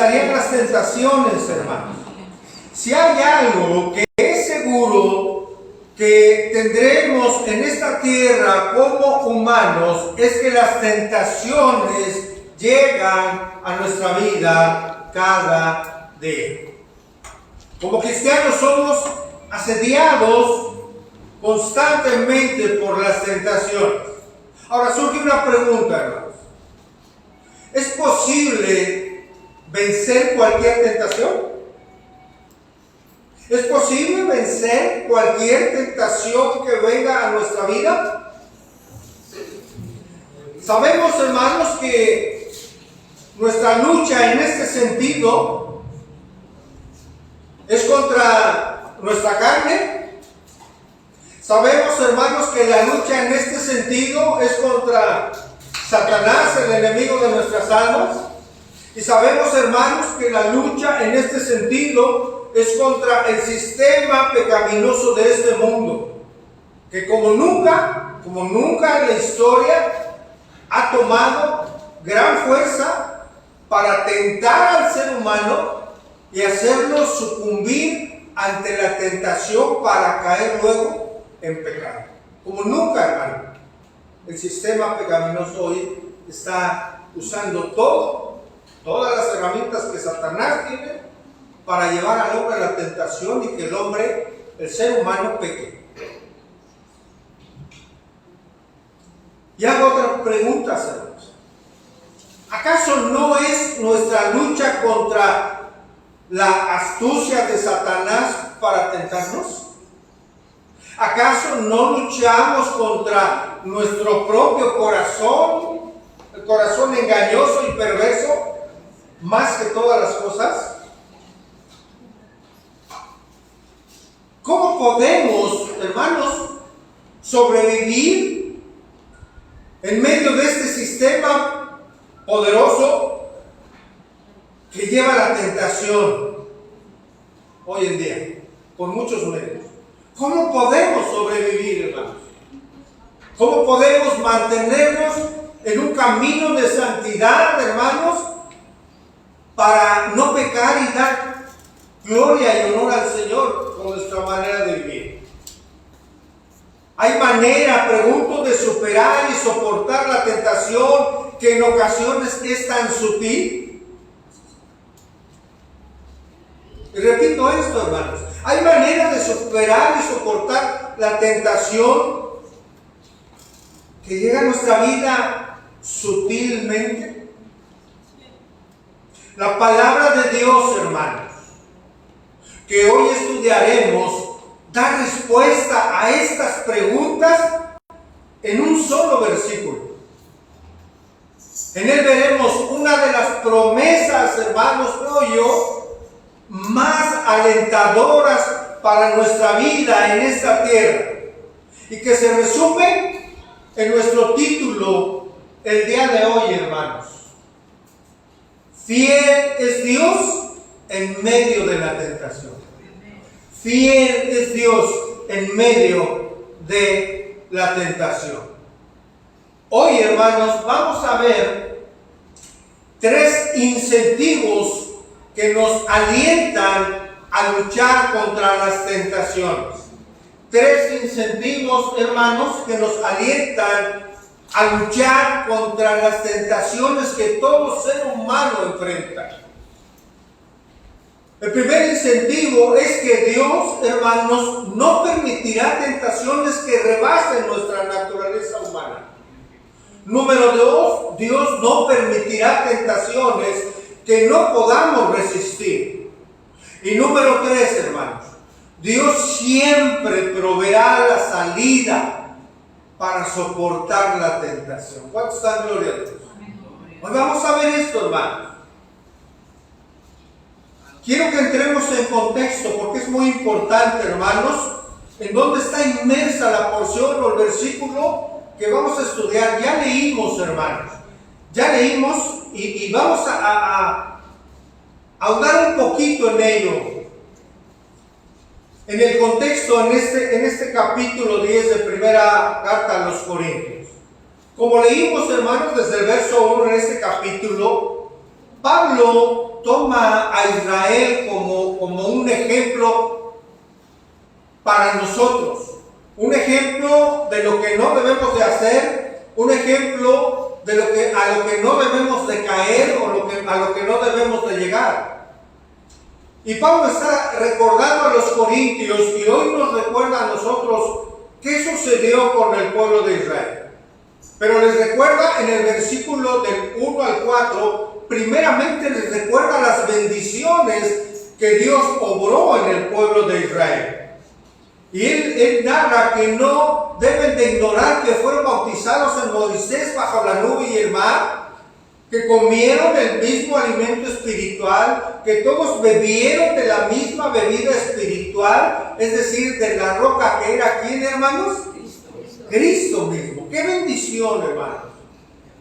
estarían las tentaciones, hermanos. Si hay algo que es seguro que tendremos en esta tierra como humanos, es que las tentaciones llegan a nuestra vida cada día. Como cristianos somos asediados constantemente por las tentaciones. Ahora surge una pregunta, hermanos. ¿Es posible vencer cualquier tentación? ¿Es posible vencer cualquier tentación que venga a nuestra vida? Sabemos, hermanos, que nuestra lucha en este sentido es contra nuestra carne. Sabemos, hermanos, que la lucha en este sentido es contra Satanás, el enemigo de nuestras almas. Y sabemos, hermanos, que la lucha en este sentido es contra el sistema pecaminoso de este mundo, que como nunca en la historia ha tomado gran fuerza para tentar al ser humano y hacerlo sucumbir ante la tentación para caer luego en pecado. Como nunca, hermano, el sistema pecaminoso hoy está usando todas las herramientas que Satanás tiene para llevar al hombre a la tentación y que el hombre, el ser humano, peque. Y hago otra pregunta, hermanos. ¿Acaso no es nuestra lucha contra la astucia de Satanás para tentarnos? ¿Acaso no luchamos contra nuestro propio corazón, el corazón engañoso y perverso, más que todas las cosas? ¿Cómo podemos, hermanos, sobrevivir en medio de este sistema poderoso que lleva la tentación hoy en día, por muchos medios? ¿Cómo podemos sobrevivir, hermanos? ¿Cómo podemos mantenernos en un camino de santidad, hermanos, para no pecar y dar gloria y honor al Señor con nuestra manera de vivir? ¿Hay manera, pregunto, de superar y soportar la tentación que en ocasiones es tan sutil? Y repito esto, hermanos. ¿Hay manera de superar y soportar la tentación que llega a nuestra vida sutilmente? La palabra de Dios, hermanos, que hoy estudiaremos, da respuesta a estas preguntas en un solo versículo. En él veremos una de las promesas, hermanos, creo yo, más alentadoras para nuestra vida en esta tierra, y que se resume en nuestro título el día de hoy, hermanos. Fiel es Dios en medio de la tentación. Fiel es Dios en medio de la tentación. Hoy, hermanos, vamos a ver 3 incentivos que nos alientan a luchar contra las tentaciones. 3 incentivos, hermanos, que nos alientan a luchar contra las tentaciones que todo ser humano enfrenta. El primer incentivo es que Dios, hermanos, no permitirá tentaciones que rebasen nuestra naturaleza humana. Número 2, Dios no permitirá tentaciones que no podamos resistir. Y número 3, hermanos, Dios siempre proveerá la salida para soportar la tentación. ¿Cuántos están, gloria a Dios? Hoy vamos a ver esto, hermanos. Quiero que entremos en contexto porque es muy importante, hermanos, en dónde está inmersa la porción o el versículo que vamos a estudiar. Ya leímos, hermanos, ya leímos y vamos a ahondar un poquito en ello, en el contexto, en este capítulo 10 de primera carta a los Corintios. Como leímos, hermanos, desde el verso 1 en este capítulo, Pablo toma a Israel como un ejemplo para nosotros. Un ejemplo de lo que no debemos de hacer, un ejemplo de a lo que no debemos de caer o a lo que no debemos de llegar. Y Pablo está recordando a los corintios y hoy nos recuerda a nosotros qué sucedió con el pueblo de Israel. Pero les recuerda en el versículo del 1 al 4, primeramente les recuerda las bendiciones que Dios obró en el pueblo de Israel. Y él narra que no deben de ignorar que fueron bautizados en Moisés bajo la nube y el mar, que comieron el mismo alimento espiritual, que todos bebieron de la misma bebida espiritual, es decir, de la roca que era, ¿quién, hermanos? Cristo mismo. ¡Qué bendición, hermanos!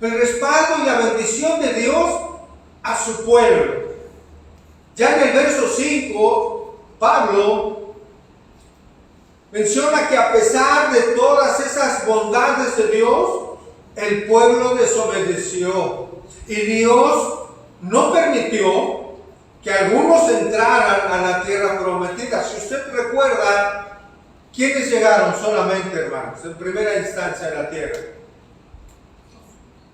El respaldo y la bendición de Dios a su pueblo. Ya en el verso 5, Pablo menciona que a pesar de todas esas bondades de Dios, el pueblo desobedeció. Y Dios no permitió que algunos entraran a la tierra prometida. Si usted recuerda, ¿quiénes llegaron solamente, hermanos, en primera instancia a la tierra?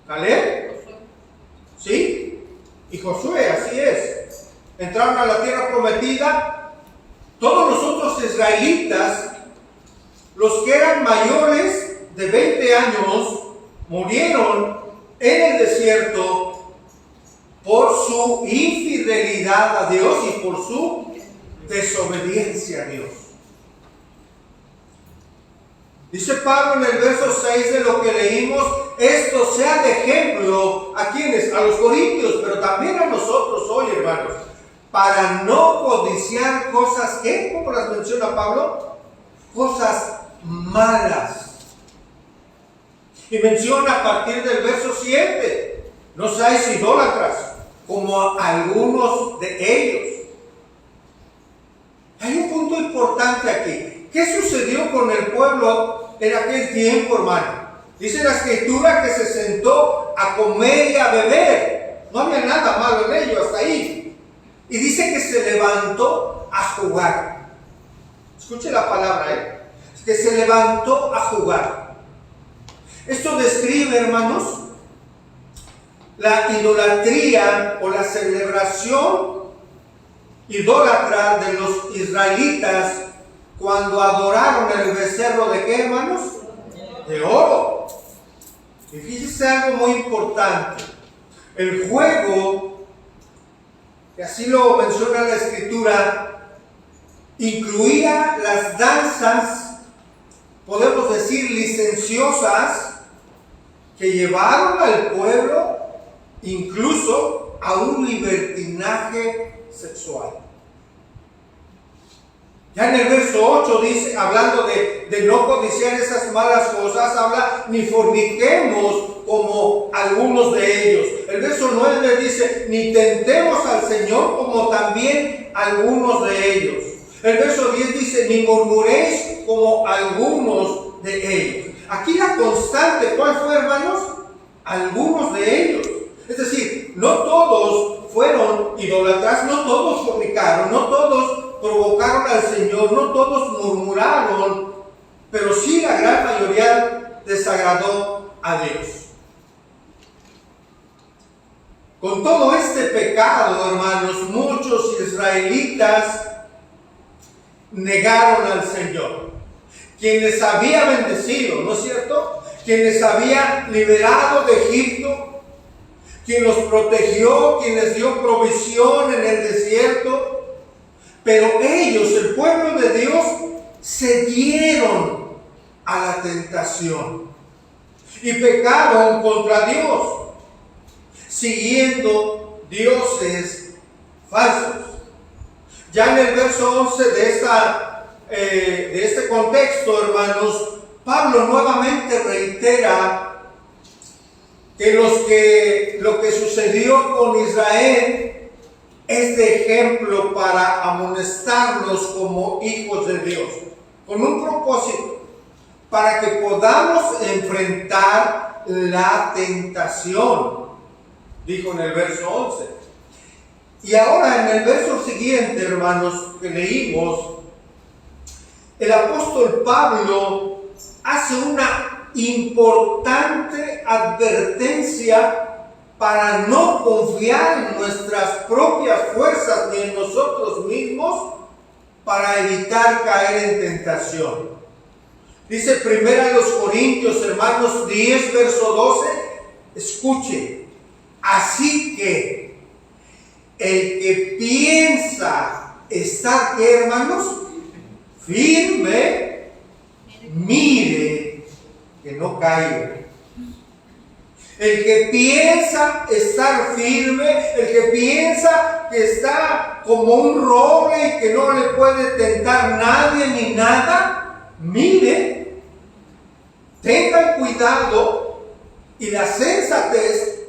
¿Caleb? ¿Sí? Y Josué, así es. Entraron a la tierra prometida. Todos los otros israelitas, los que eran mayores de 20 años, murieron en el desierto por su infidelidad a Dios y por su desobediencia a Dios. Dice Pablo en el verso 6 de lo que leímos, esto sea de ejemplo a quienes, a los corintios, pero también a nosotros hoy, hermanos, para no codiciar cosas que, ¿cómo las menciona Pablo? Cosas malas. Y menciona a partir del verso 7, no seáis idólatras, como algunos de ellos. Hay un punto importante aquí. ¿Qué sucedió con el pueblo en aquel tiempo, hermano? Dice la Escritura que se sentó a comer y a beber. No había nada malo en ello hasta ahí. Y dice que se levantó a jugar. Escuche la palabra, que se levantó a jugar. Esto describe, hermanos, la idolatría o la celebración idólatra de los israelitas cuando adoraron el becerro de ¿qué, hermanos? De oro. Y fíjese algo muy importante. El juego, que así lo menciona la Escritura, incluía las danzas, podemos decir, licenciosas, que llevaron al pueblo incluso a un libertinaje sexual. Ya en el verso 8 dice, hablando de no codiciar esas malas cosas, habla, ni forniquemos como algunos de ellos. El verso 9 dice, ni tentemos al Señor como también algunos de ellos. El verso 10 dice, ni murmuréis como algunos de ellos. Aquí la constante, ¿cuál fue, hermanos? Algunos de ellos. Es decir, no todos fueron idólatras, no todos fornicaron, no todos provocaron al Señor, no todos murmuraron, pero sí la gran mayoría desagradó a Dios. Con todo este pecado, hermanos, muchos israelitas negaron al Señor, quien les había bendecido, ¿no es cierto? Quien les había liberado de Egipto, quien los protegió, quien les dio provisión en el desierto. Pero ellos, el pueblo de Dios, cedieron a la tentación y pecaron contra Dios, siguiendo dioses falsos. Ya en el verso 11 de este contexto, hermanos, Pablo nuevamente reitera que lo que sucedió con Israel es de ejemplo para amonestarnos como hijos de Dios, con un propósito, para que podamos enfrentar la tentación, dijo en el verso 11. Y ahora en el verso siguiente, hermanos, que leímos, el apóstol Pablo hace una importante advertencia para no confiar en nuestras propias fuerzas ni en nosotros mismos para evitar caer en tentación. Dice 1 Corintios, hermanos, 10, verso 12, escuchen, así que el que piensa estar, ¿qué, hermanos? Firme, mire que no caiga. El que piensa estar firme, el que piensa que está como un roble y que no le puede tentar nadie ni nada, mire, tengan cuidado y la sensatez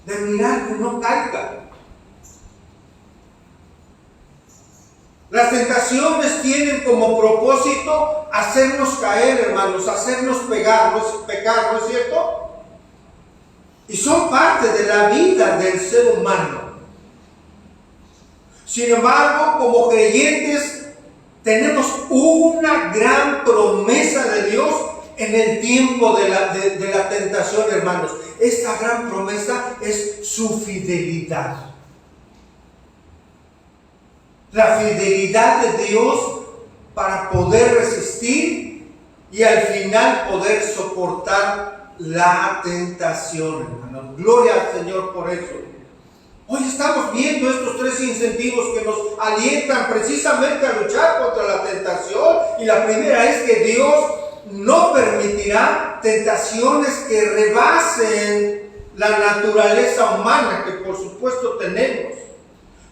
de mirar que no caiga. Las tentaciones tienen como propósito hacernos caer, hermanos, hacernos pecar, ¿no es cierto? Y son parte de la vida del ser humano. Sin embargo, como creyentes, tenemos una gran promesa de Dios en el tiempo de la tentación, hermanos. Esta gran promesa es su fidelidad. La fidelidad de Dios para poder resistir y al final poder soportar la tentación, hermanos. Gloria al Señor por eso. Hoy estamos viendo estos tres incentivos que nos alientan precisamente a luchar contra la tentación. Y la primera es que Dios no permitirá tentaciones que rebasen la naturaleza humana que por supuesto tenemos.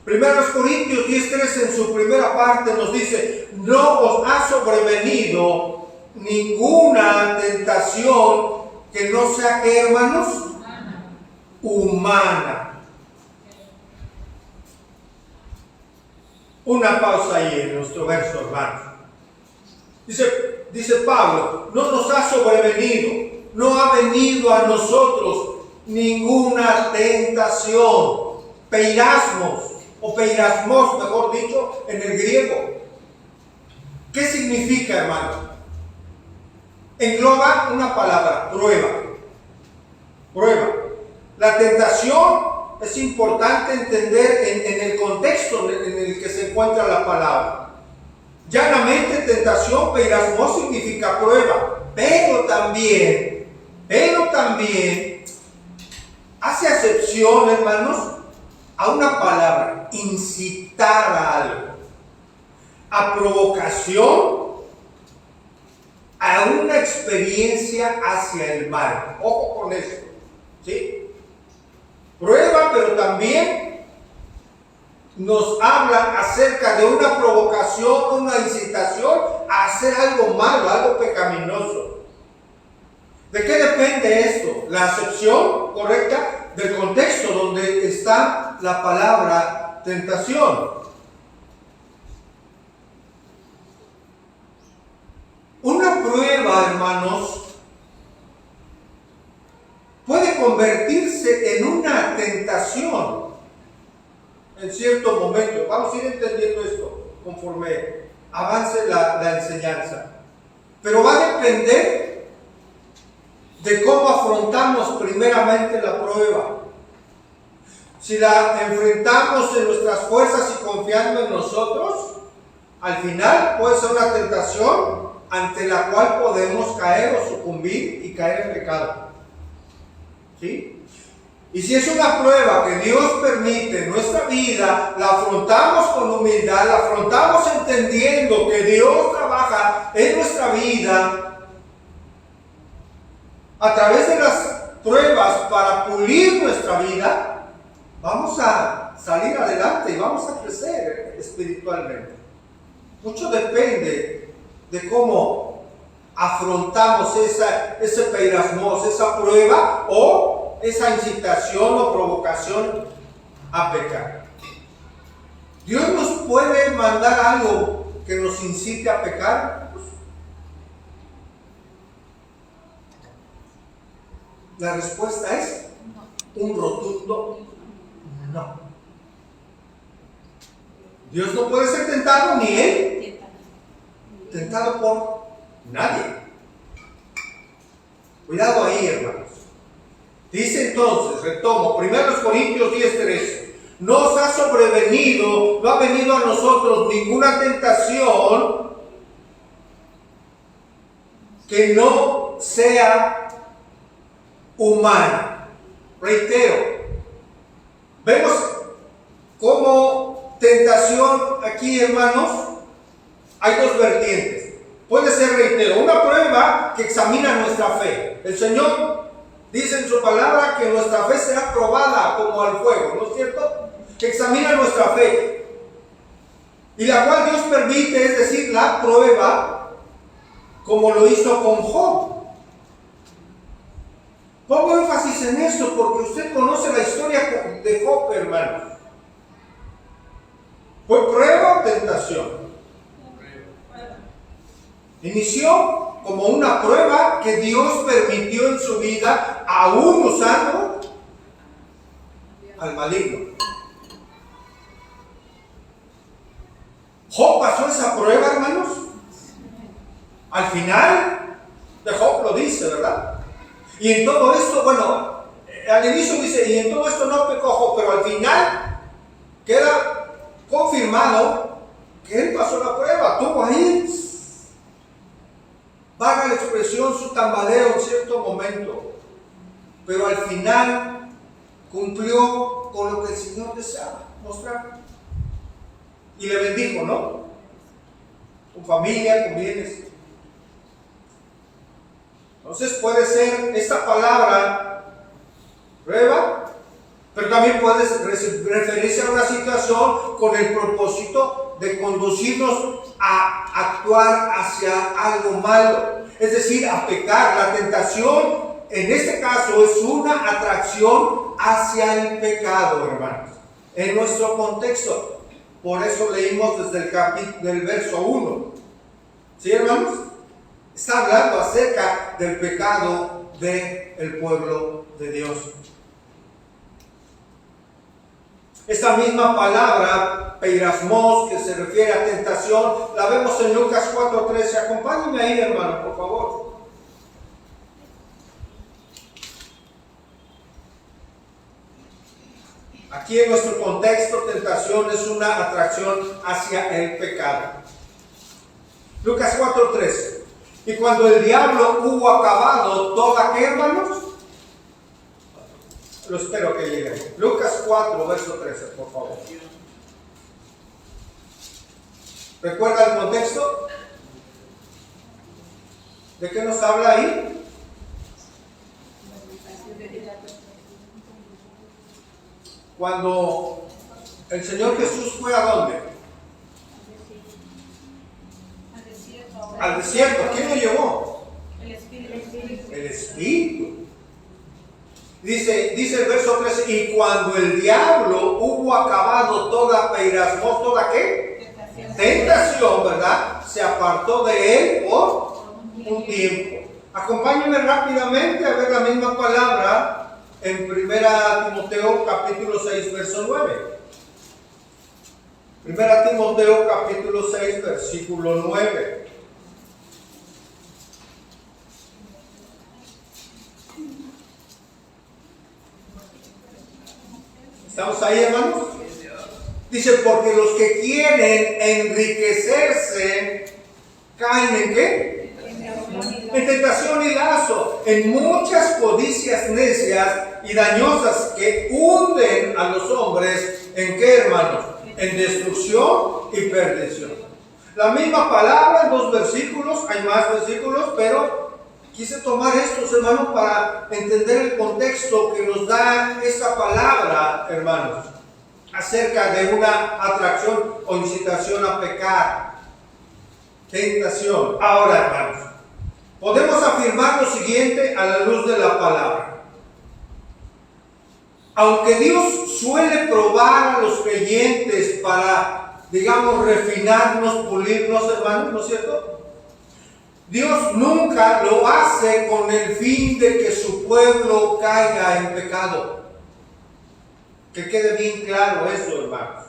1 Corintios 10:3 en su primera parte nos dice: no os ha sobrevenido ninguna tentación que no sea, ¿qué, hermanos? Humana. Una pausa ahí en nuestro verso, hermanos. Dice Pablo, no nos ha sobrevenido, no ha venido a nosotros ninguna tentación, peirasmos, o peirasmos, mejor dicho, en el griego. ¿Qué significa, hermano? Engloba una palabra, prueba. Prueba. La tentación es importante entender en el contexto en el que se encuentra la palabra. Llanamente, tentación, peirasmos, significa prueba, pero también hace acepción, hermanos, a una palabra, incitar a algo, a provocación, a una experiencia hacia el mal. Ojo con esto, ¿sí? Prueba, pero también nos habla acerca de una provocación, una incitación a hacer algo malo, algo pecaminoso. ¿De qué depende esto? La acepción correcta del contexto donde está la palabra tentación. Una prueba, hermanos, puede convertirse en una tentación en cierto momento. Vamos a ir entendiendo esto conforme avance la enseñanza. Pero va a depender de cómo afrontamos primeramente la prueba. Si la enfrentamos en nuestras fuerzas y confiando en nosotros, al final puede ser una tentación ante la cual podemos caer o sucumbir y caer en pecado. ¿Sí? Y si es una prueba que Dios permite en nuestra vida, la afrontamos con humildad, la afrontamos entendiendo que Dios trabaja en nuestra vida a través de las pruebas para pulir nuestra vida, vamos a salir adelante y vamos a crecer espiritualmente. Mucho depende de cómo afrontamos ese peirasmos, esa prueba o esa incitación o provocación a pecar. Dios nos puede mandar algo que nos incite a pecar. La respuesta es un rotundo no. Dios no puede ser tentado ni él tentado por nadie. Cuidado ahí, hermanos. Dice entonces, retomo, 1 Corintios 10:13. No os ha sobrevenido, no ha venido a nosotros ninguna tentación que no sea humana. Reitero, vemos como tentación aquí, hermanos, hay dos vertientes. Puede ser, reitero, una prueba que examina nuestra fe. El Señor dice en su palabra que nuestra fe será probada como al fuego, ¿no es cierto? Que examina nuestra fe. Y la cual Dios permite, es decir, la prueba, como lo hizo con Job. Pongo énfasis en esto porque usted conoce la historia de Job, hermanos. ¿Fue prueba o tentación? Inició como una prueba que Dios permitió en su vida, aún usando al maligno. Job pasó esa prueba, hermanos. Al final de Job lo dice, ¿verdad? Y en todo esto, bueno, al inicio dice, y en todo esto no pecó Job, pero al final queda confirmado que él pasó la prueba, tuvo ahí, vaga la expresión, su tambaleo en cierto momento, pero al final cumplió con lo que el Señor deseaba mostrar. Y le bendijo, ¿no? Con familia, con bienes. Entonces puede ser esta palabra prueba, pero también puede referirse a una situación con el propósito de conducirnos a actuar hacia algo malo, es decir, a pecar. La tentación en este caso es una atracción hacia el pecado, hermanos, en nuestro contexto. Por eso leímos desde del verso 1. ¿Sí, hermanos? Está hablando acerca del pecado del pueblo de Dios. Esta misma palabra, peirasmos, que se refiere a tentación, la vemos en Lucas 4:13. Acompáñenme ahí, hermano, por favor. Aquí en nuestro contexto, tentación es una atracción hacia el pecado. Lucas 4:13. Y cuando el diablo hubo acabado toda, ¿qué, hermanos? Lo espero que llegue. Lucas 4, verso 13, por favor. ¿Recuerda el contexto? ¿De qué nos habla ahí? Cuando el Señor Jesús fue ¿a dónde? Al desierto. ¿Quién lo llevó? El Espíritu. El Espíritu. Dice el verso 13, y cuando el diablo hubo acabado toda peirasmos, ¿toda qué? Tentación, ¿verdad? Se apartó de él por un tiempo. Acompáñenme rápidamente a ver la misma palabra en 1 Timoteo capítulo 6, verso 9. 1 Timoteo capítulo 6, versículo 9. ¿Estamos ahí, hermanos? Dice, porque los que quieren enriquecerse caen ¿en qué? En tentación y lazo, en muchas codicias necias y dañosas que hunden a los hombres, ¿en qué, hermanos? En destrucción y perdición. La misma palabra en dos versículos, hay más versículos, pero quise tomar estos, hermanos, para entender el contexto que nos da esta palabra, hermanos, acerca de una atracción o incitación a pecar, tentación. Ahora, hermanos, podemos afirmar lo siguiente a la luz de la palabra. Aunque Dios suele probar a los creyentes para, digamos, refinarnos, pulirnos, hermanos, ¿no es cierto? Dios nunca lo hace con el fin de que su pueblo caiga en pecado. Que quede bien claro eso, hermanos.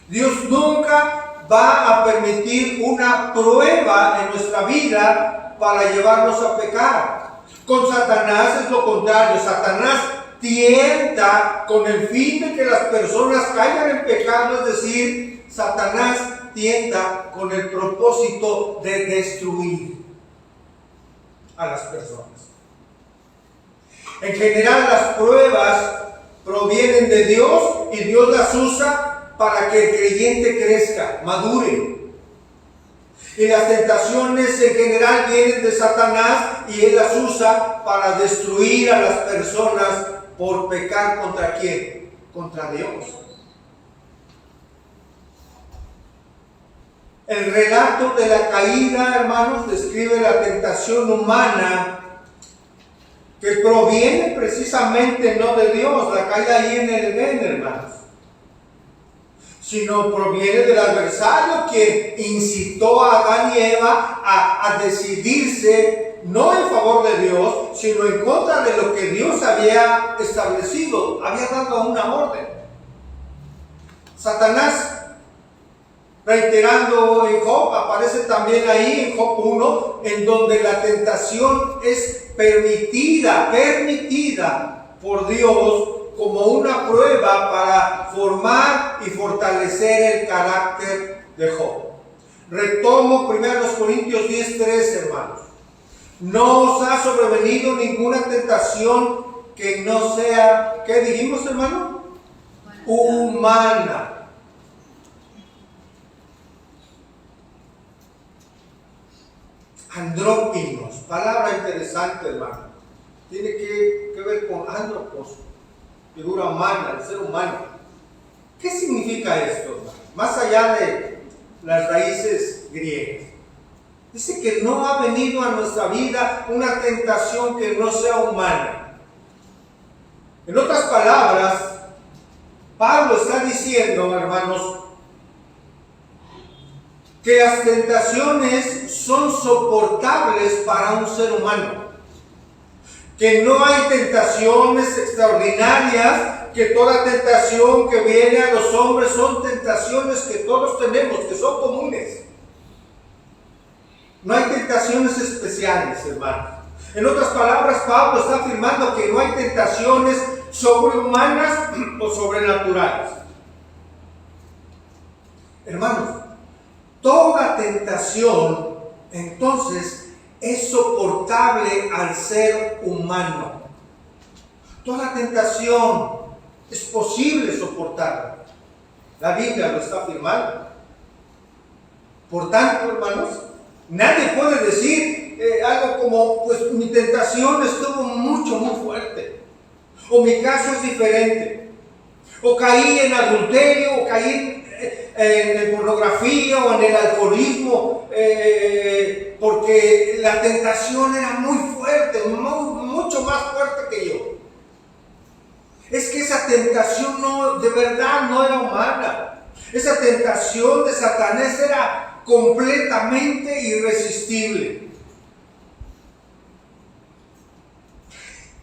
Dios nunca va a permitir una prueba en nuestra vida para llevarnos a pecar. Con Satanás es lo contrario. Satanás tienta con el fin de que las personas caigan en pecado, es decir, Satanás tienta con el propósito de destruir a las personas. En general, las pruebas provienen de Dios y Dios las usa para que el creyente crezca, madure. Y las tentaciones en general vienen de Satanás y él las usa para destruir a las personas por pecar ¿contra quién? Contra Dios. El relato de la caída, hermanos, describe la tentación humana que proviene precisamente no de Dios, la caída ahí en el Edén, hermanos, sino proviene del adversario que incitó a Adán y Eva a decidirse no en favor de Dios, sino en contra de lo que Dios había establecido, había dado una orden. Satanás, reiterando en Job, aparece también ahí en Job 1, en donde la tentación es permitida por Dios como una prueba para formar y fortalecer el carácter de Job. Retomo 1 Corintios 10:3, hermanos. No os ha sobrevenido ninguna tentación que no sea, ¿qué dijimos, hermano? Humana. Andrópinos, palabra interesante, hermano. Tiene que ver con andropos, figura humana, el ser humano. ¿Qué significa esto, hermano? Más allá de las raíces griegas. Dice que no ha venido a nuestra vida una tentación que no sea humana. En otras palabras, Pablo está diciendo, hermanos, que las tentaciones son soportables para un ser humano, que no hay tentaciones extraordinarias, que toda tentación que viene a los hombres son tentaciones que todos tenemos, que son comunes. No hay tentaciones especiales, hermanos. En otras palabras, Pablo está afirmando que no hay tentaciones sobrehumanas o sobrenaturales. Hermanos, toda tentación, entonces, es soportable al ser humano. Toda tentación es posible soportarla. La Biblia lo está afirmando. Por tanto, hermanos, nadie puede decir algo como, pues mi tentación estuvo muy fuerte. O mi caso es diferente. O caí en adulterio, o caí en pornografía o en el alcoholismo, porque la tentación era muy fuerte, mucho más fuerte que yo. Es que esa tentación de verdad no era humana. Esa tentación de Satanás era completamente irresistible.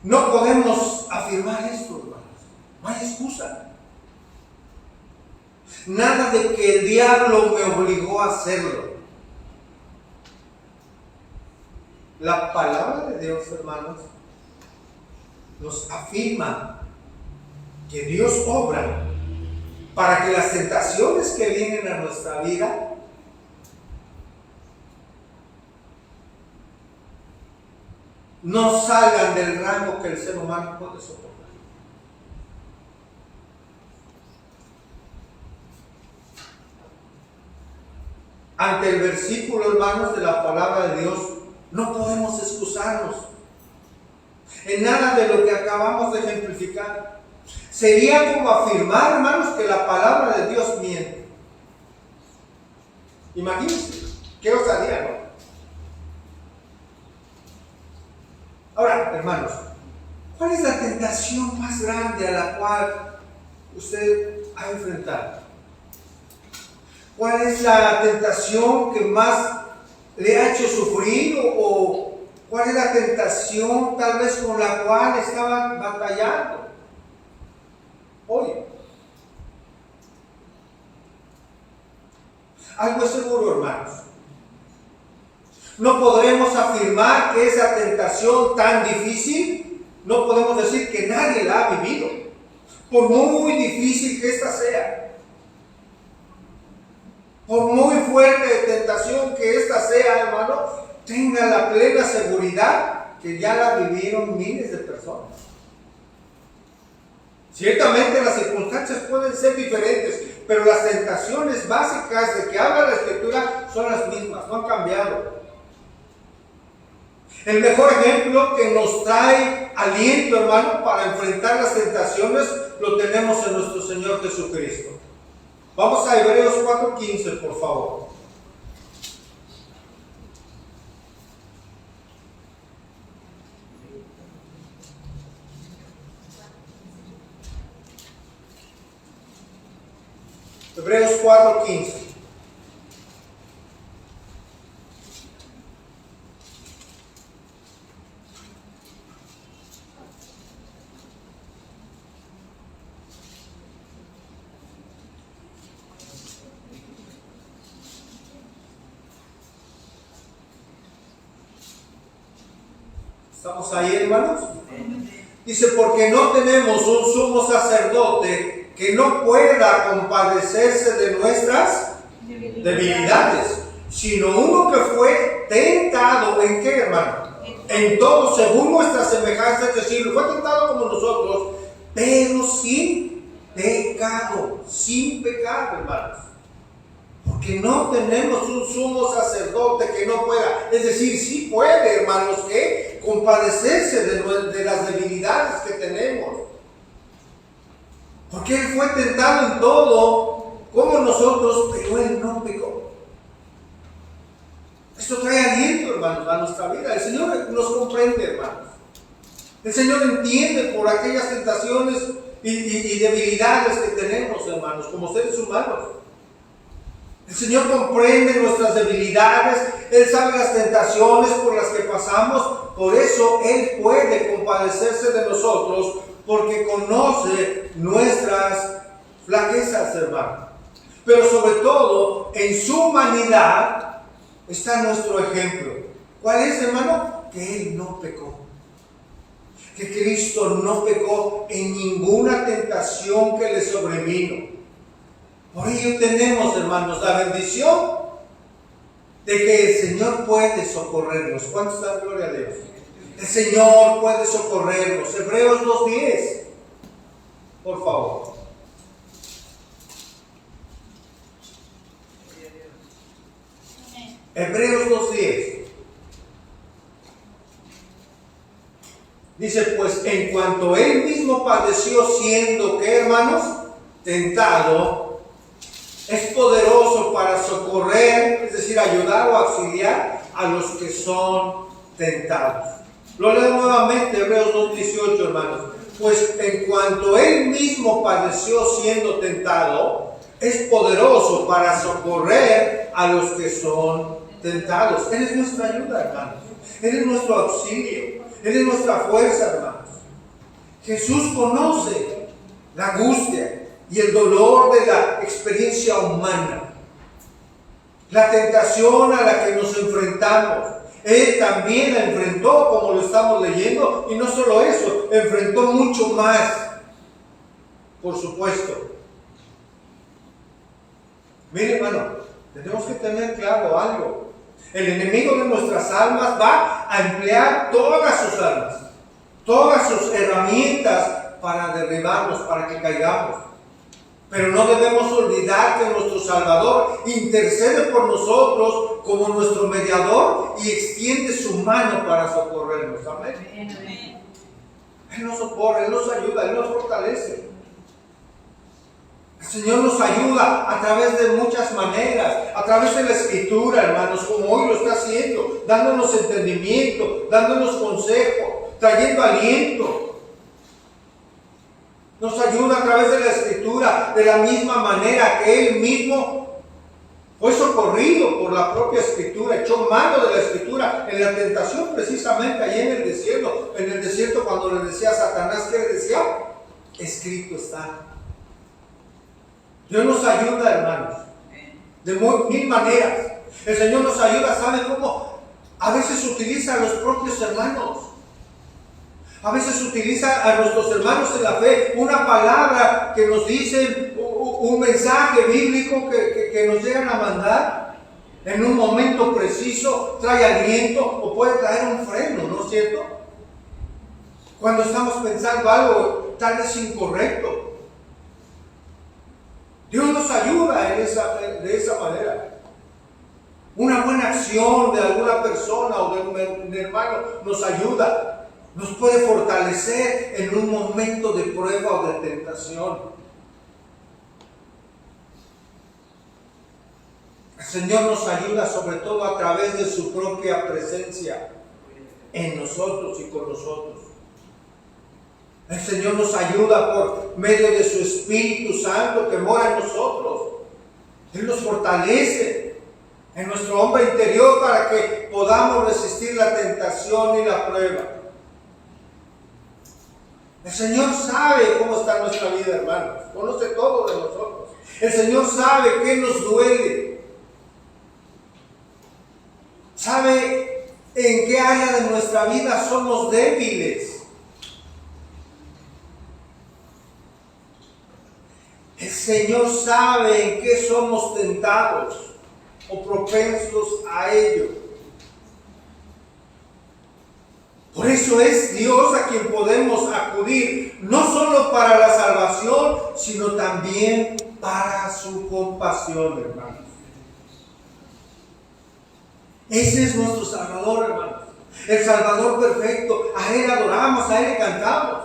No podemos afirmar esto, hermanos. No hay excusa. Nada de que el diablo me obligó a hacerlo. La palabra de Dios, hermanos, nos afirma que Dios obra para que las tentaciones que vienen a nuestra vida no salgan del rango que el ser humano puede soportar. Ante el versículo, hermanos, de la palabra de Dios, no podemos excusarnos en nada de lo que acabamos de ejemplificar. Sería como afirmar, hermanos, que la palabra de Dios miente. Imagínense, qué osadía, ¿no? Ahora, hermanos, ¿cuál es la tentación más grande a la cual usted ha enfrentado? ¿Cuál es la tentación que más le ha hecho sufrir? ¿O cuál es la tentación tal vez con la cual estaba batallando hoy? Algo es seguro, hermanos. No podremos afirmar que esa tentación tan difícil, no podemos decir que nadie la ha vivido, por muy difícil que ésta sea. Por muy fuerte de tentación que ésta sea, hermano, tenga la plena seguridad que ya la vivieron miles de personas. Ciertamente las circunstancias pueden ser diferentes, pero las tentaciones básicas de que habla la Escritura son las mismas, no han cambiado. El mejor ejemplo que nos trae aliento, hermano, para enfrentar las tentaciones, lo tenemos en nuestro Señor Jesucristo. Vamos a Hebreos 4:15, por favor. Hebreos 4:15. ¿Estamos ahí, hermanos? Dice, porque no tenemos un sumo sacerdote que no pueda compadecerse de nuestras debilidades, sino uno que fue tentado, ¿en qué, hermano? En todo, según nuestra semejanza, es decir, fue tentado como nosotros, pero sin pecado, hermanos. Porque no tenemos un sumo sacerdote que no pueda, es decir, sí puede, hermanos, que compadecerse de las debilidades que tenemos. Porque Él fue tentado en todo, como nosotros, pero Él no pecó. Esto trae aliento, hermanos, a nuestra vida. El Señor nos comprende, hermanos. El Señor entiende por aquellas tentaciones y debilidades que tenemos, hermanos, como seres humanos. El Señor comprende nuestras debilidades, Él sabe las tentaciones por las que pasamos, por eso Él puede compadecerse de nosotros, porque conoce nuestras flaquezas, hermano. Pero sobre todo, en su humanidad está nuestro ejemplo. ¿Cuál es, hermano? Que Él no pecó. Que Cristo no pecó en ninguna tentación que le sobrevino. Por ello tenemos, hermanos, la bendición de que el Señor puede socorrernos. ¿Cuántos dan gloria a Dios? El Señor puede socorrernos. Hebreos 2:10, por favor. Hebreos 2:10. Dice, pues en cuanto Él mismo padeció siendo, ¿qué, hermanos? Tentado, es poderoso para socorrer, es decir, ayudar o auxiliar a los que son tentados. Lo leo nuevamente, Hebreos 2:18, hermanos. Pues en cuanto Él mismo padeció siendo tentado, es poderoso para socorrer a los que son tentados. Él es nuestra ayuda, hermanos. Él es nuestro auxilio. Él es nuestra fuerza, hermanos. Jesús conoce la angustia y el dolor de la experiencia humana, la tentación a la que nos enfrentamos. Él también la enfrentó, como lo estamos leyendo, y no solo eso, enfrentó mucho más, por supuesto. Mire, hermano, tenemos que tener claro algo. El enemigo de nuestras almas va a emplear todas sus armas, todas sus herramientas para derribarnos, para que caigamos. Pero no debemos olvidar que nuestro Salvador intercede por nosotros como nuestro mediador y extiende su mano para socorrernos. Amén. Él nos socorre, Él nos ayuda, Él nos fortalece. El Señor nos ayuda a través de muchas maneras, a través de la Escritura, hermanos, como hoy lo está haciendo, dándonos entendimiento, dándonos consejo, trayendo aliento. Nos ayuda a través de la Escritura, de la misma manera que Él mismo fue socorrido por la propia Escritura, echó mano de la Escritura en la tentación, precisamente allí en el desierto cuando le decía a Satanás, ¿qué le decía? Escrito está. Dios nos ayuda, hermanos. de mil maneras. El Señor nos ayuda, ¿sabe cómo? A veces utiliza a los propios hermanos. A veces utiliza a nuestros hermanos en la fe una palabra que nos dicen, un mensaje bíblico que nos llegan a mandar en un momento preciso, trae aliento o puede traer un freno, ¿no es cierto? Cuando estamos pensando algo tal vez incorrecto. Dios nos ayuda de esa manera. Una buena acción de alguna persona o de un hermano nos ayuda, nos puede fortalecer en un momento de prueba o de tentación. El Señor nos ayuda sobre todo a través de su propia presencia en nosotros y con nosotros. El Señor nos ayuda por medio de su Espíritu Santo que mora en nosotros. Él nos fortalece en nuestro hombre interior para que podamos resistir la tentación y la prueba. El Señor sabe cómo está nuestra vida, hermanos. Conoce todo de nosotros. El Señor sabe qué nos duele. Sabe en qué área de nuestra vida somos débiles. El Señor sabe en qué somos tentados o propensos a ello. Por eso es Dios a quien podemos acudir, no solo para la salvación, sino también para su compasión, hermanos. Ese es nuestro Salvador, hermanos. El Salvador perfecto. A Él adoramos, a Él le cantamos.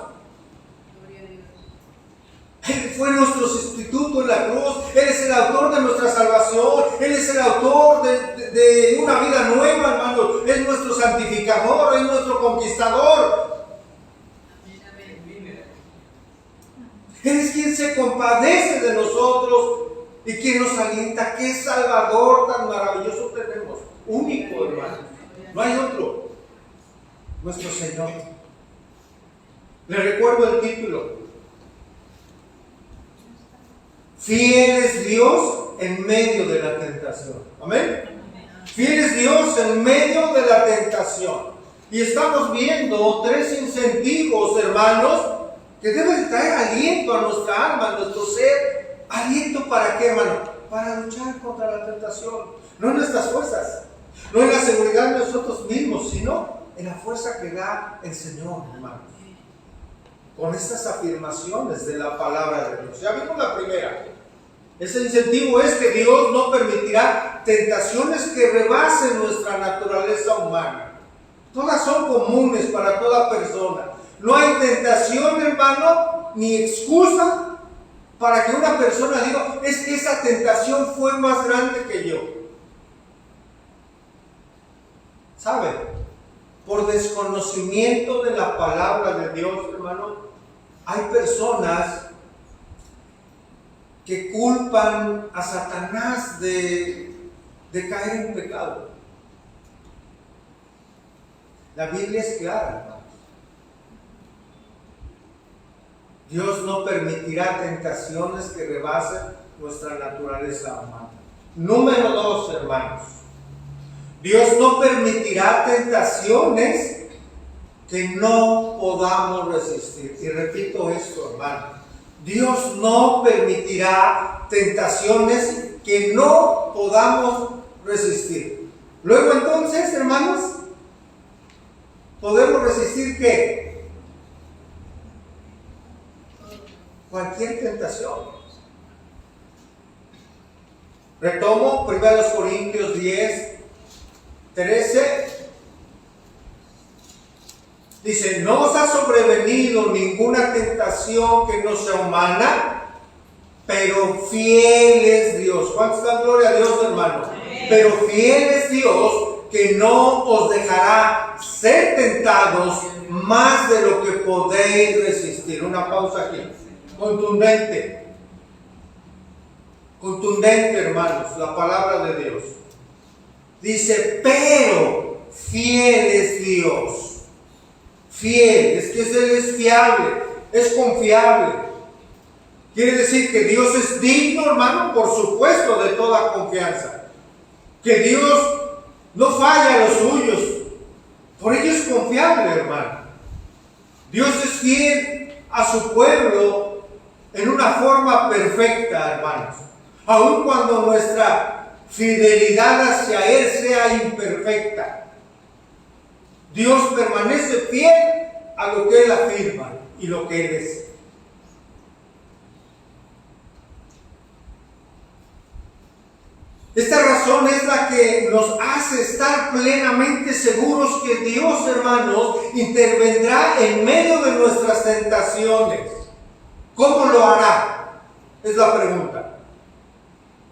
Él fue nuestro sustituto en la cruz. Él es el autor de nuestra salvación. Él es el autor de una vida nueva, hermanos. Es nuestro santificador, es nuestro conquistador. Él es quien se compadece de nosotros y quien nos alienta. ¡Qué Salvador tan maravilloso tenemos! Único, hermano. No hay otro. Nuestro Señor. Le recuerdo el título. Fiel es Dios en medio de la tentación. Amén. Fiel es Dios en medio de la tentación. Y estamos viendo 3 incentivos, hermanos, que deben traer aliento a nuestra alma, a nuestro ser. ¿Aliento para qué, hermano? Para luchar contra la tentación. No en nuestras fuerzas, no en la seguridad de nosotros mismos, sino en la fuerza que da el Señor, hermanos. Con estas afirmaciones de la palabra de Dios. Ya vimos la primera. Ese incentivo es que Dios no permitirá tentaciones que rebasen nuestra naturaleza humana. Todas son comunes para toda persona. No hay tentación, hermano, ni excusa para que una persona diga, es que esa tentación fue más grande que yo. ¿Sabe? Por desconocimiento de la palabra de Dios, hermano, hay personas que culpan a Satanás de caer en pecado. La Biblia es clara, hermanos. Dios no permitirá tentaciones que rebasen nuestra naturaleza humana. Número 2, hermanos. Dios no permitirá tentaciones que no podamos resistir. Y repito esto, hermano. Dios no permitirá tentaciones que no podamos resistir. Luego entonces, hermanos, ¿podemos resistir qué? Cualquier tentación. Retomo 1 Corintios 10, 13. Dice, no os ha sobrevenido ninguna tentación que no sea humana, pero fiel es Dios. ¿Cuántos dan gloria a Dios, hermano? Pero fiel es Dios, que no os dejará ser tentados más de lo que podéis resistir. Una pausa aquí. Contundente. Contundente, hermanos, la palabra de Dios. Dice, pero fiel es Dios. Fiel, es que Él es fiable, es confiable. Quiere decir que Dios es digno, hermano, por supuesto, de toda confianza. Que Dios no falla a los suyos. Por ello es confiable, hermano. Dios es fiel a su pueblo en una forma perfecta, hermanos. Aun cuando nuestra fidelidad hacia Él sea imperfecta, Dios permanece fiel a lo que Él afirma y lo que Él es. Esta razón es la que nos hace estar plenamente seguros que Dios, hermanos, intervendrá en medio de nuestras tentaciones. ¿Cómo lo hará? Es la pregunta.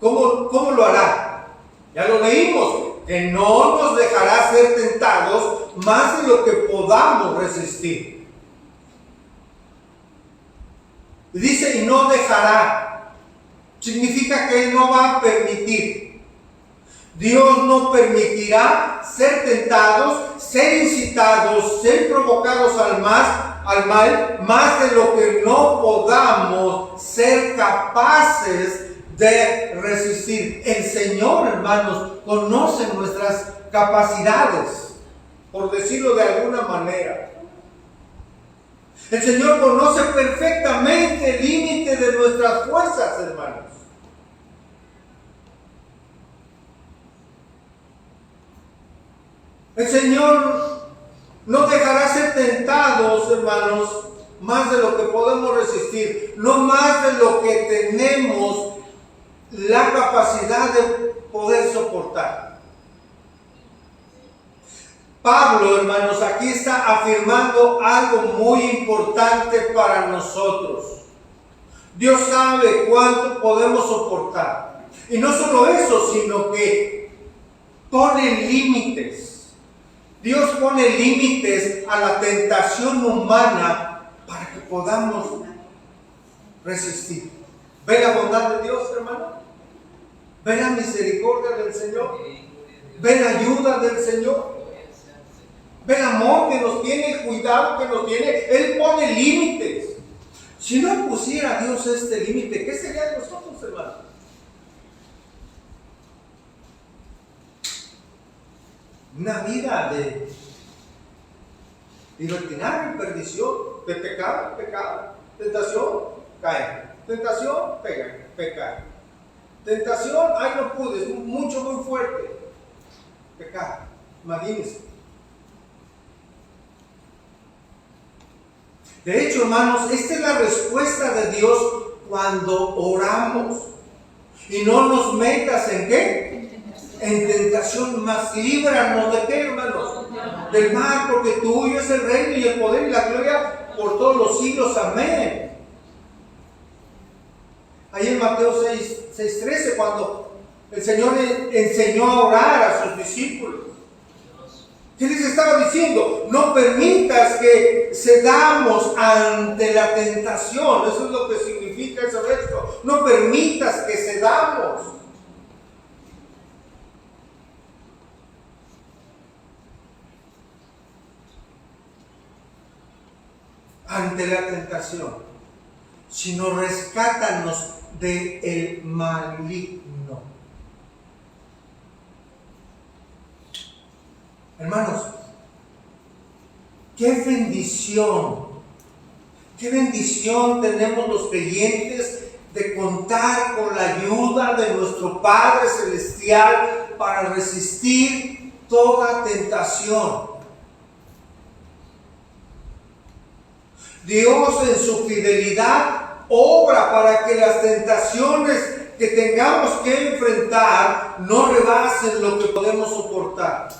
¿Cómo lo hará? Ya lo leímos, que no nos dejará ser tentados más de lo que podamos resistir. Y dice, y no dejará. Significa que Él no va a permitir. Dios no permitirá ser tentados, ser incitados, ser provocados al mal, más de lo que no podamos ser capaces de resistir. El Señor, hermanos, conoce nuestras capacidades, por decirlo de alguna manera. El Señor conoce perfectamente el límite de nuestras fuerzas, hermanos. El Señor no dejará ser tentados, hermanos, más de lo que podemos resistir, no más de lo que tenemos la capacidad de poder soportar. Pablo, hermanos, aquí está afirmando algo muy importante para nosotros. Dios sabe cuánto podemos soportar. Y no solo eso, sino que pone límites. Dios pone límites a la tentación humana para que podamos resistir. ¿Ve la bondad de Dios, hermano? ¿Ve la misericordia del Señor? ¿Ve la ayuda del Señor? ¿Ve el amor que nos tiene, el cuidado que nos tiene? Él pone límites. Si no pusiera Dios este límite, ¿qué sería de nosotros, hermano? Una vida de libertinaje, perdición, de pecado, tentación, caer, tentación, pecar, tentación, ay no pude, es mucho, muy fuerte, pecar, imagínense. De hecho, hermanos, esta es la respuesta de Dios cuando oramos. Y no nos metas en ¿qué? En tentación, más líbranos de qué, hermanos, del mal, porque tuyo es el reino y el poder y la gloria por todos los siglos, amén. Ahí en Mateo 6:13, cuando el Señor enseñó a orar a sus discípulos, ¿qué les estaba diciendo? No permitas que cedamos ante la tentación. Eso es lo que significa ese verso. No permitas que cedamos. Ante la tentación, sino rescátanos del maligno. Hermanos, qué bendición tenemos los creyentes de contar con la ayuda de nuestro Padre Celestial para resistir toda tentación. Dios en su fidelidad obra para que las tentaciones que tengamos que enfrentar no rebasen lo que podemos soportar.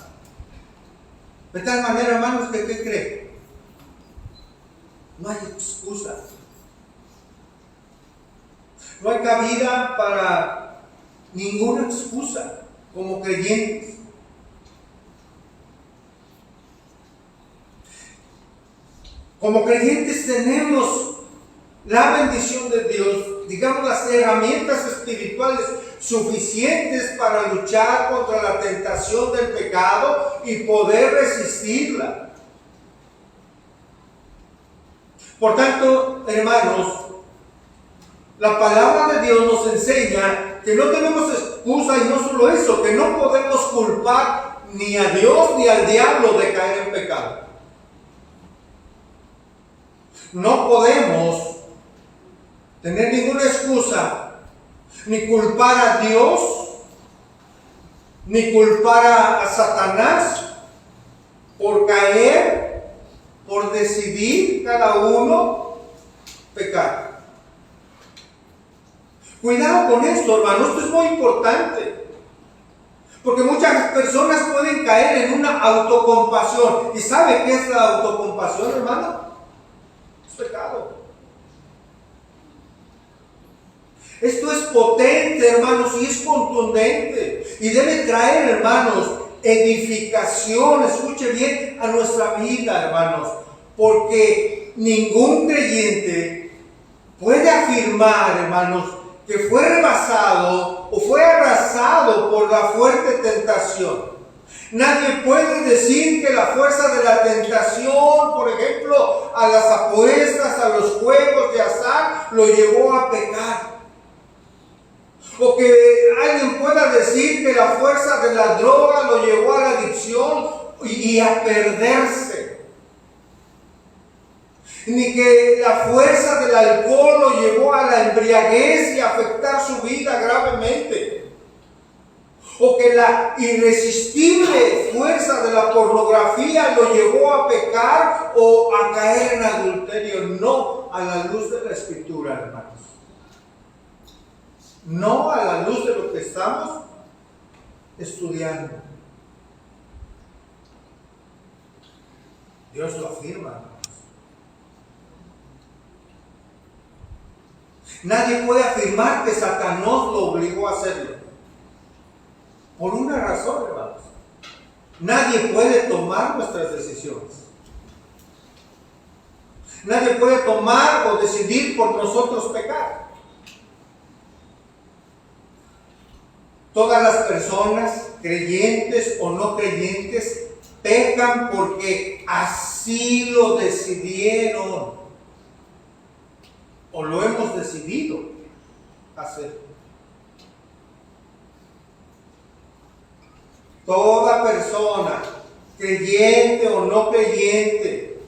De tal manera, hermanos, que ¿qué creen? No hay excusa. No hay cabida para ninguna excusa como creyentes. Como creyentes tenemos la bendición de Dios, digamos las herramientas espirituales suficientes para luchar contra la tentación del pecado y poder resistirla. Por tanto, hermanos, La palabra de Dios nos enseña que no tenemos excusa, y no solo eso, que no podemos culpar ni a Dios ni al diablo de caer en pecado. No podemos tener ninguna excusa, ni culpar a Dios, ni culpar a Satanás por caer, por decidir cada uno pecar. Cuidado con esto, hermano, esto es muy importante. Porque muchas personas pueden caer en una autocompasión. ¿Y sabe qué es la autocompasión, hermano? Es pecado. Esto es potente, hermanos, y es contundente. Y debe traer, hermanos, edificación, escuche bien, a nuestra vida, hermanos. Porque ningún creyente puede afirmar, hermanos, que fue rebasado o fue arrasado por la fuerte tentación. Nadie puede decir que la fuerza de la tentación, por ejemplo, a las apuestas, a los juegos de azar, lo llevó a pecar. O que alguien pueda decir que la fuerza de la droga lo llevó a la adicción y a perderse. Ni que la fuerza del alcohol lo llevó a la embriaguez y a afectar su vida gravemente. O que la irresistible fuerza de la pornografía lo llevó a pecar o a caer en adulterio. No a la luz de la Escritura, hermanos. No a la luz de lo que estamos estudiando. Dios lo afirma, hermanos. Nadie puede afirmar que Satanás lo obligó a hacerlo. Por una razón, hermanos. Nadie puede tomar nuestras decisiones. Nadie puede tomar o decidir por nosotros pecar. Todas las personas, creyentes o no creyentes, pecan porque así lo decidieron. O lo hemos decidido hacer. Toda persona, creyente o no creyente,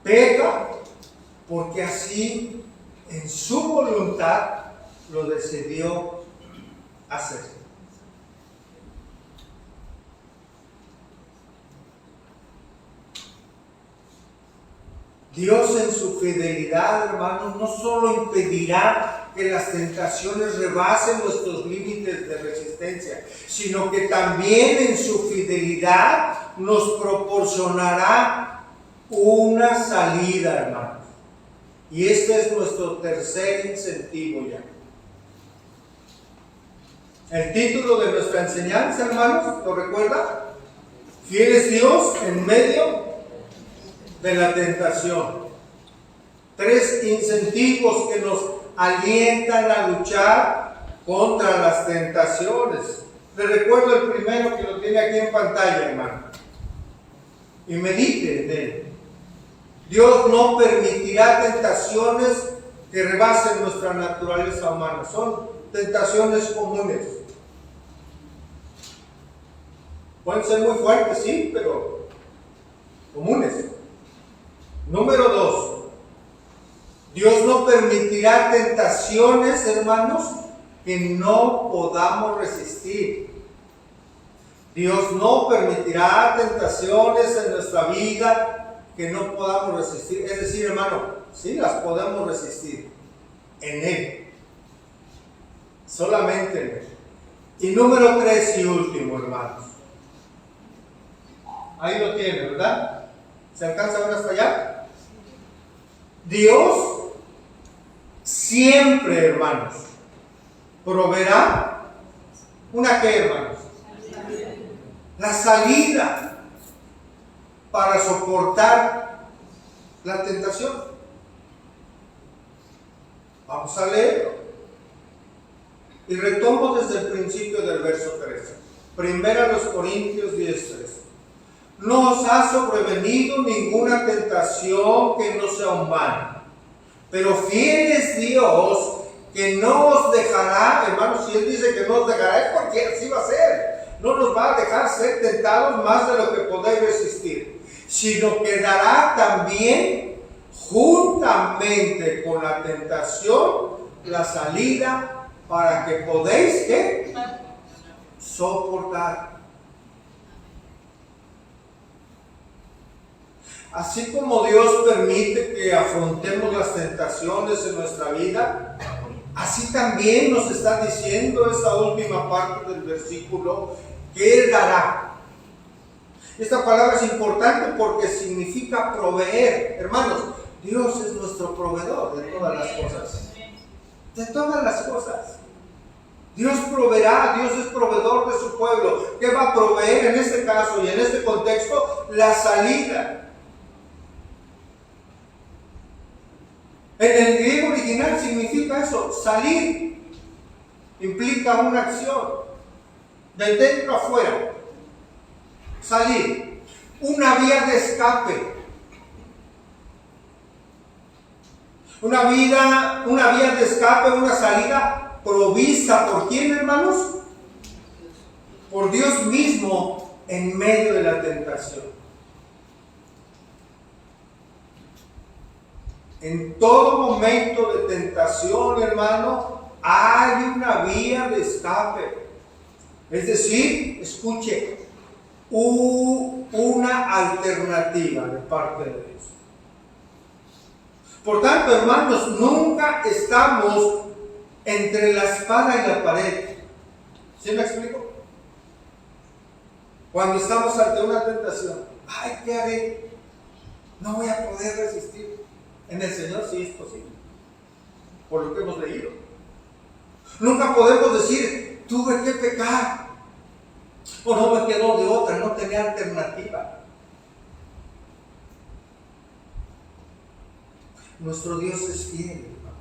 peca porque así en su voluntad lo decidió hacer. Dios en su fidelidad, hermanos, no solo impedirá que las tentaciones rebasen nuestros límites de resistencia, sino que también en su fidelidad nos proporcionará una salida, hermanos. Y este es nuestro tercer incentivo ya. El título de nuestra enseñanza, hermanos, ¿lo recuerda? Fiel es Dios en medio de la tentación. 3 incentivos que nos alientan a luchar contra las tentaciones. Les recuerdo el primero, que lo tiene aquí en pantalla, hermano. Y medite en él. Dios no permitirá tentaciones que rebasen nuestra naturaleza humana. Son tentaciones comunes. Pueden ser muy fuertes, sí, pero comunes. Número 2. Dios no permitirá tentaciones, hermanos, que no podamos resistir. Dios no permitirá tentaciones en nuestra vida que no podamos resistir. Es decir, hermano, sí las podemos resistir en Él. Solamente en Él. Y número 3 y último, hermanos. Ahí lo tiene, ¿verdad? ¿Se alcanza a ver hasta allá? Dios siempre, hermanos, proveerá una ¿qué, hermanos? La salida para soportar la tentación. Vamos a leerlo. Y retomo desde el principio del verso 13. Primera a los Corintios 10:3. No os ha sobrevenido ninguna tentación que no sea humana, Pero fiel es Dios, que no os dejará, hermanos, si Él dice que no os dejará, es porque así va a ser. No nos va a dejar ser tentados más de lo que podéis resistir, sino que dará también, juntamente con la tentación, la salida para que podéis, ¿qué? Soportar. Así como Dios permite que afrontemos las tentaciones en nuestra vida, así también nos está diciendo esta última parte del versículo, que Él dará. Esta palabra es importante porque significa proveer. Hermanos, Dios es nuestro proveedor de todas las cosas. De todas las cosas. Dios proveerá, Dios es proveedor de su pueblo. ¿Qué va a proveer en este caso y en este contexto? La salida. En el griego original significa eso, salir. Implica una acción, de dentro a afuera. Salir. Una vía de escape. Una vía de escape, una salida provista. ¿Por quién, hermanos? Por Dios mismo en medio de la tentación. En todo momento de tentación, hermano, hay una vía de escape. Es decir, escuche, una alternativa de parte de Dios. Por tanto, hermanos, nunca estamos entre la espada y la pared. ¿Sí me explico? Cuando estamos ante una tentación, ay, ¿qué haré? No voy a poder resistir. En el Señor sí es posible, por lo que hemos leído. Nunca podemos decir, tuve que pecar, o no me quedó de otra, no tenía alternativa. Nuestro Dios es fiel, hermanos.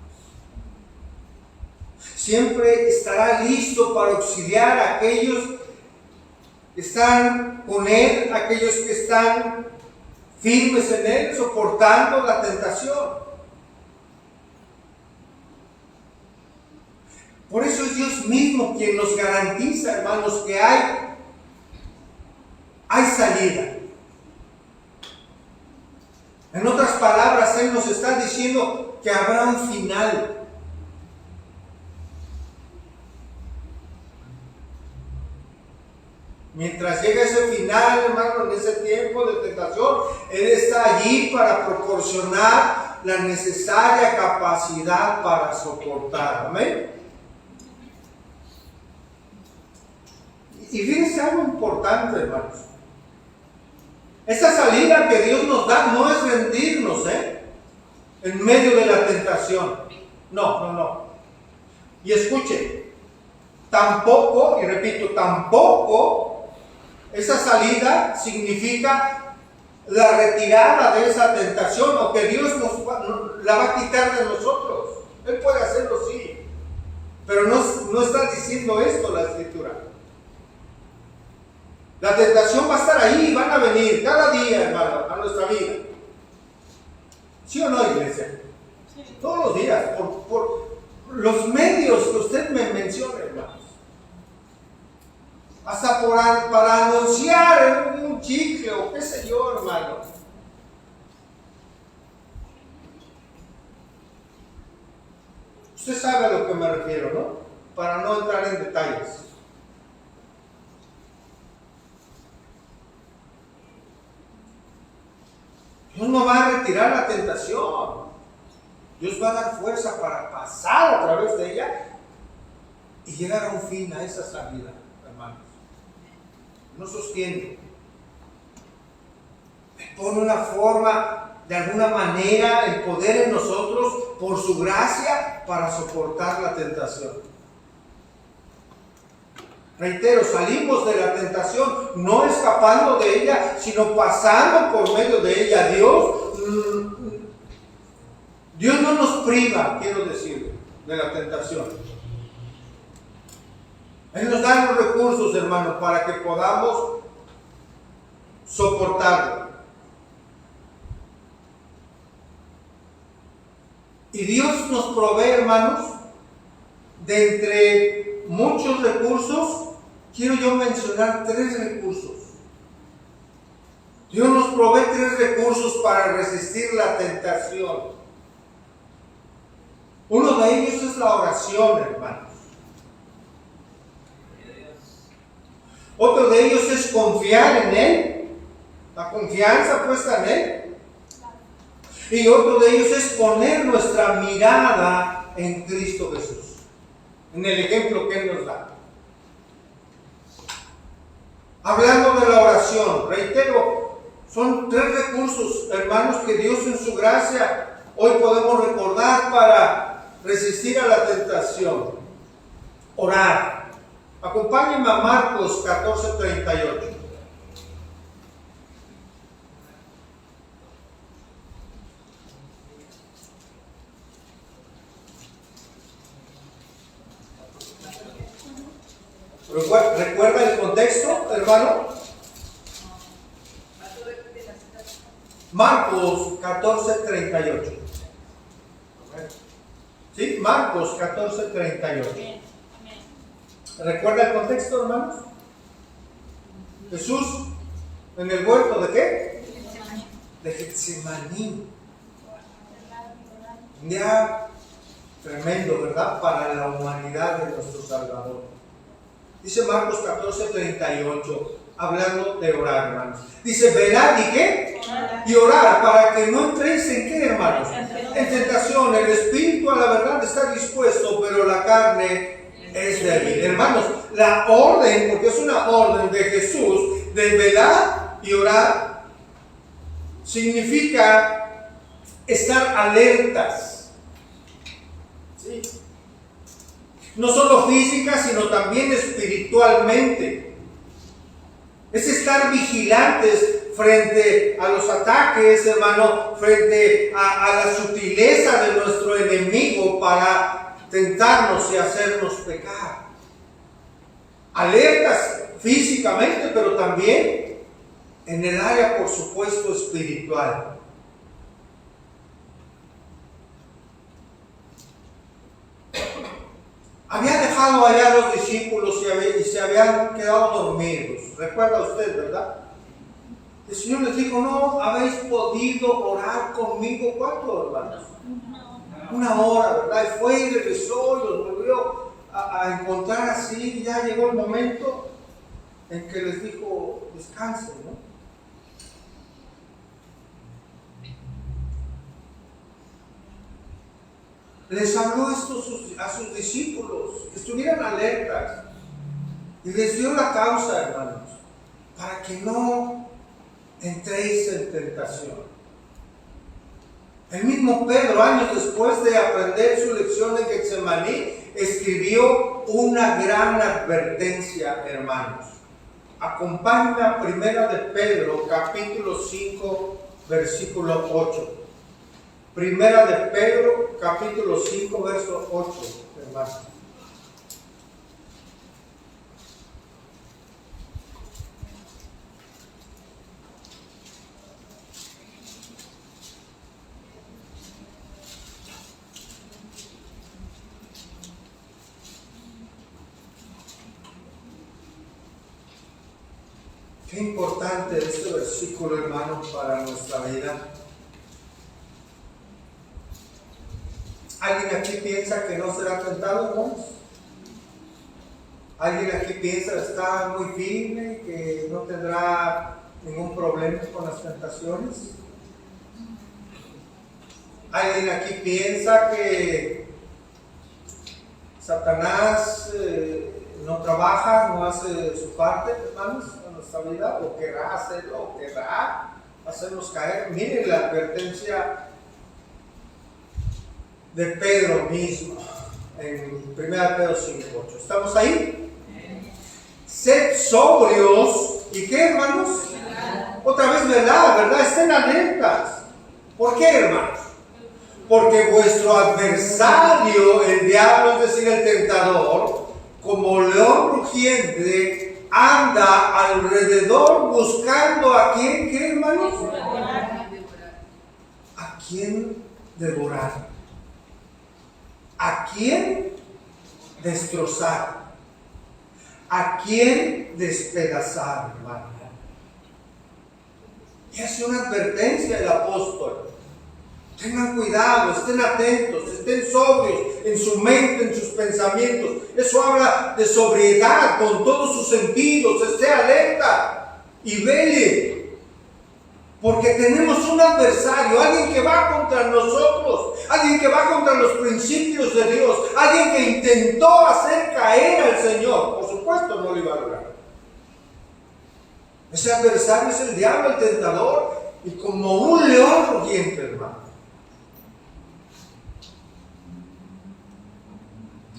Siempre estará listo para auxiliar a aquellos que están con Él, aquellos que están firmes en Él, soportando la tentación. Por eso es Dios mismo quien nos garantiza, hermanos, que hay salida. En otras palabras, Él nos está diciendo que habrá un final. Mientras llega ese final, hermano, en ese tiempo de tentación, Él está allí para proporcionar la necesaria capacidad para soportar. Amén. Y fíjense algo importante, hermanos. Esta salida que Dios nos da no es rendirnos, en medio de la tentación. No. Y escuchen, tampoco, y repito, tampoco esa salida significa la retirada de esa tentación o que Dios la va a quitar de nosotros. Él puede hacerlo, sí, pero no está diciendo esto la Escritura. La tentación va a estar ahí, van a venir cada día, hermano, a nuestra vida. ¿Sí o no, iglesia? Sí. Todos los días, por los medios que usted me mencione, hermanos. Hasta para anunciar un chicle o qué sé yo, hermano. Usted sabe a lo que me refiero, ¿no? Para no entrar en detalles. Dios no va a retirar la tentación. Dios va a dar fuerza para pasar a través de ella y llegar a un fin, a esa salida, hermanos. No sostiene. Pone una forma, de alguna manera, el poder en nosotros, por su gracia, para soportar la tentación. Reitero, salimos de la tentación no escapando de ella, sino pasando por medio de ella. Dios no nos priva, quiero decir, de la tentación. Él nos da los recursos, hermanos, para que podamos soportarlo. Y Dios nos provee, hermanos, de entre muchos recursos, quiero yo mencionar 3 recursos. Dios nos provee 3 recursos para resistir la tentación. Uno de ellos es la oración, hermanos. Otro de ellos es confiar en Él, la confianza puesta en Él. Y otro de ellos es poner nuestra mirada en Cristo Jesús, en el ejemplo que Él nos da. Hablando de la oración, reitero, son 3 recursos, hermanos, que Dios en su gracia hoy podemos recordar para resistir a la tentación. Orar. Acompáñenme a Marcos 14:38. ¿Recuerda el contexto, hermano? Marcos 14:38. ¿Sí? Marcos 14:38. ¿Recuerda el contexto, hermanos? Jesús en el huerto ¿de qué? De Getsemaní. Un día tremendo, ¿verdad? Para la humanidad de nuestro Salvador. Dice Marcos 14:38, hablando de orar, hermanos. Dice, velad y ¿qué? Y orar, para que no entréis en ¿qué, hermanos? En tentación. El espíritu a la verdad está dispuesto, pero la carne es débil. Hermanos, la orden, porque es una orden de Jesús, de velar y orar, significa estar alertas. ¿Sí? No solo física, sino también espiritualmente. Es estar vigilantes frente a los ataques, hermano, frente a la sutileza de nuestro enemigo para tentarnos y hacernos pecar. Alertas físicamente, pero también en el área, por supuesto, espiritual. Había dejado allá a los discípulos y se habían quedado dormidos. ¿Recuerda usted, verdad? El Señor les dijo, no habéis podido orar conmigo. ¿Cuánto, hermanos? 1 hora, ¿verdad? Y fue y regresó y los volvió a encontrar así. Y ya llegó el momento en que les dijo, descansen, ¿no? Les habló esto a sus discípulos, que estuvieran alertas. Y les dio la causa, hermanos, para que no entréis en tentación. El mismo Pedro, años después de aprender su lección en Getsemaní, escribió una gran advertencia, hermanos. Acompáñenme a 1 de Pedro, capítulo 5, versículo 8. 1 de Pedro, capítulo 5, verso 8, hermanos. Qué importante este versículo, hermanos, para nuestra vida. ¿Alguien aquí piensa que no será tentado, hermanos? ¿Alguien aquí piensa que está muy firme, que no tendrá ningún problema con las tentaciones? ¿Alguien aquí piensa que Satanás no trabaja, no hace su parte, hermanos, en nuestra vida? ¿O querrá hacerlo? ¿O querrá hacernos caer? Miren la advertencia de Pedro mismo, en 1 Pedro 5:8. ¿Estamos ahí? Sed sobrios, ¿y qué, hermanos? Otra vez, ¿verdad? Estén alertas. ¿Por qué, hermanos? Porque vuestro adversario, el diablo, es decir, el tentador, como león rugiente, anda alrededor buscando a quién, ¿qué, hermanos? A quién devorar. ¿A quién destrozar? ¿A quién despedazar, hermano? Y hace una advertencia el apóstol. Tengan cuidado, estén atentos, estén sobrios en su mente, en sus pensamientos. Eso habla de sobriedad con todos sus sentidos. Esté alerta y vele. Porque tenemos un adversario, alguien que va contra nosotros, alguien que va contra los principios de Dios, alguien que intentó hacer caer al Señor. Por supuesto no lo iba a lograr. Ese adversario es el diablo, el tentador, y como un león rugiente, hermano.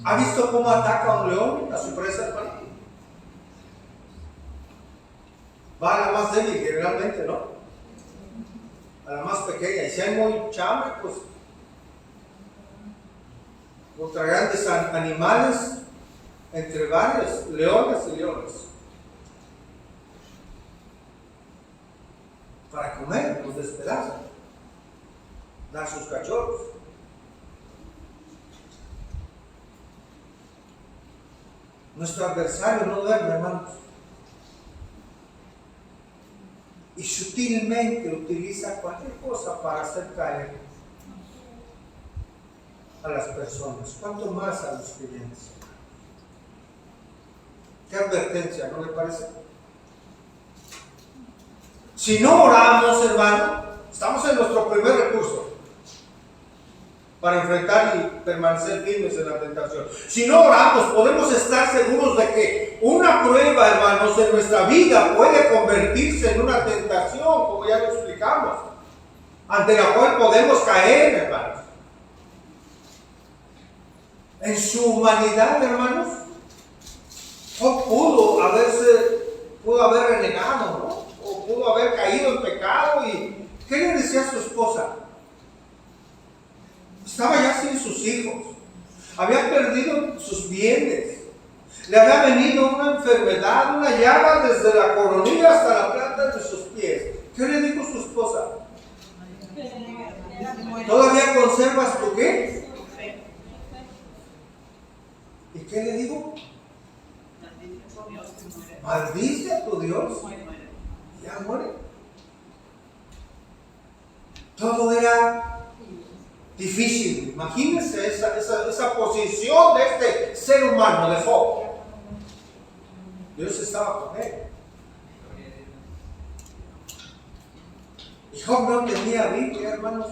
¿Ha visto cómo ataca a un león, a su presa, hermano? Va a la más débil generalmente, ¿no? A la más pequeña. Y si hay muy chame, pues contra grandes animales, entre varios, leones y leones. Para comer, los despedazan, dar sus cachorros. Nuestro adversario no duerme, hermanos. Y sutilmente utiliza cualquier cosa para hacer caer a las personas, cuanto más a los creyentes. ¿Qué advertencia, no le parece? Si no oramos, hermano, estamos en nuestro primer recurso para enfrentar y permanecer firmes en la tentación. Si no oramos, podemos estar seguros de que una prueba, hermanos, en nuestra vida puede convertirse en una tentación, como ya lo explicamos, ante la cual podemos caer, hermanos. En su humanidad, hermanos, Job pudo haber renegado, ¿no? O pudo haber caído en pecado. ¿Y qué le decía a su esposa? Estaba ya sin sus hijos, había perdido sus bienes, le había venido una enfermedad, una llaga desde la coronilla hasta la planta de sus pies. ¿Qué le dijo su esposa? ¿Todavía conservas tu qué? ¿Y qué le dijo? Maldice a tu Dios. Ya muere. Todo era difícil. Imagínense esa posición de este ser humano, de Job. Dios estaba con él. Y Job no tenía Biblia, hermanos.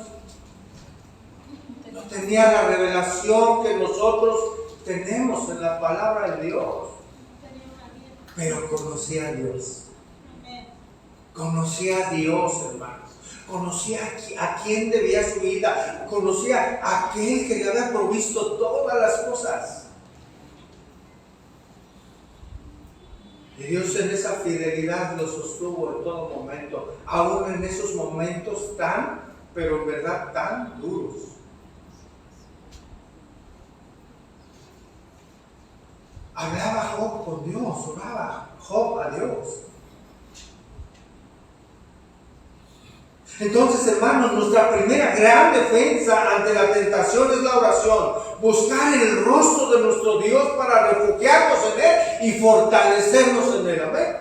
No tenía la revelación que nosotros tenemos en la palabra de Dios. Pero conocía a Dios. Conocía a Dios, hermanos. Conocía a quién debía su vida. Conocía a aquel que le había provisto todas las cosas. Y Dios en esa fidelidad lo sostuvo en todo momento, aún en esos momentos pero en verdad tan duros. Hablaba Job con Dios, oraba Job a Dios. Entonces, hermanos, nuestra primera gran defensa ante la tentación es la oración. Buscar el rostro de nuestro Dios para refugiarnos en Él y fortalecernos en Él. Amén.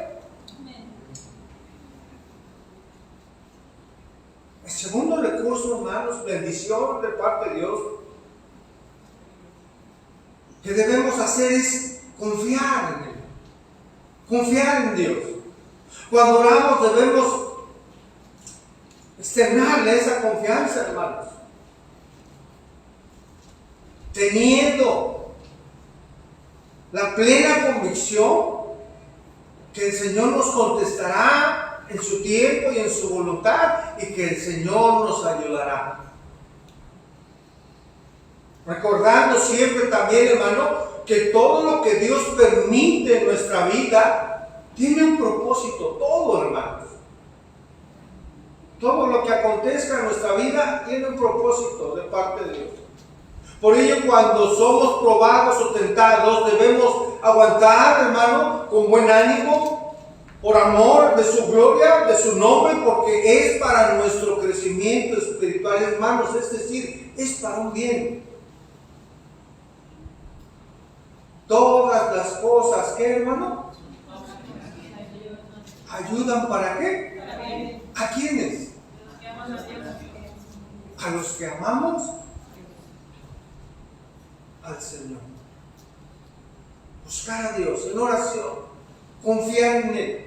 El segundo recurso, hermanos, bendición de parte de Dios, que debemos hacer es confiar en Él. Confiar en Dios. Cuando oramos debemos externarle esa confianza, hermanos, teniendo la plena convicción que el Señor nos contestará en su tiempo y en su voluntad, y que el Señor nos ayudará. Recordando siempre también, hermano, que todo lo que Dios permite en nuestra vida tiene un propósito, todo, hermanos. Todo lo que acontezca en nuestra vida tiene un propósito de parte de Dios. Por ello, cuando somos probados o tentados, debemos aguantar, hermano, con buen ánimo, por amor de su gloria, de su nombre, porque es para nuestro crecimiento espiritual, hermanos, es decir, es para un bien. Todas las cosas, ¿qué, hermano? ¿Ayudan para qué? ¿A quiénes? A los que amamos al Señor. Buscar a Dios en oración, confiar en Él.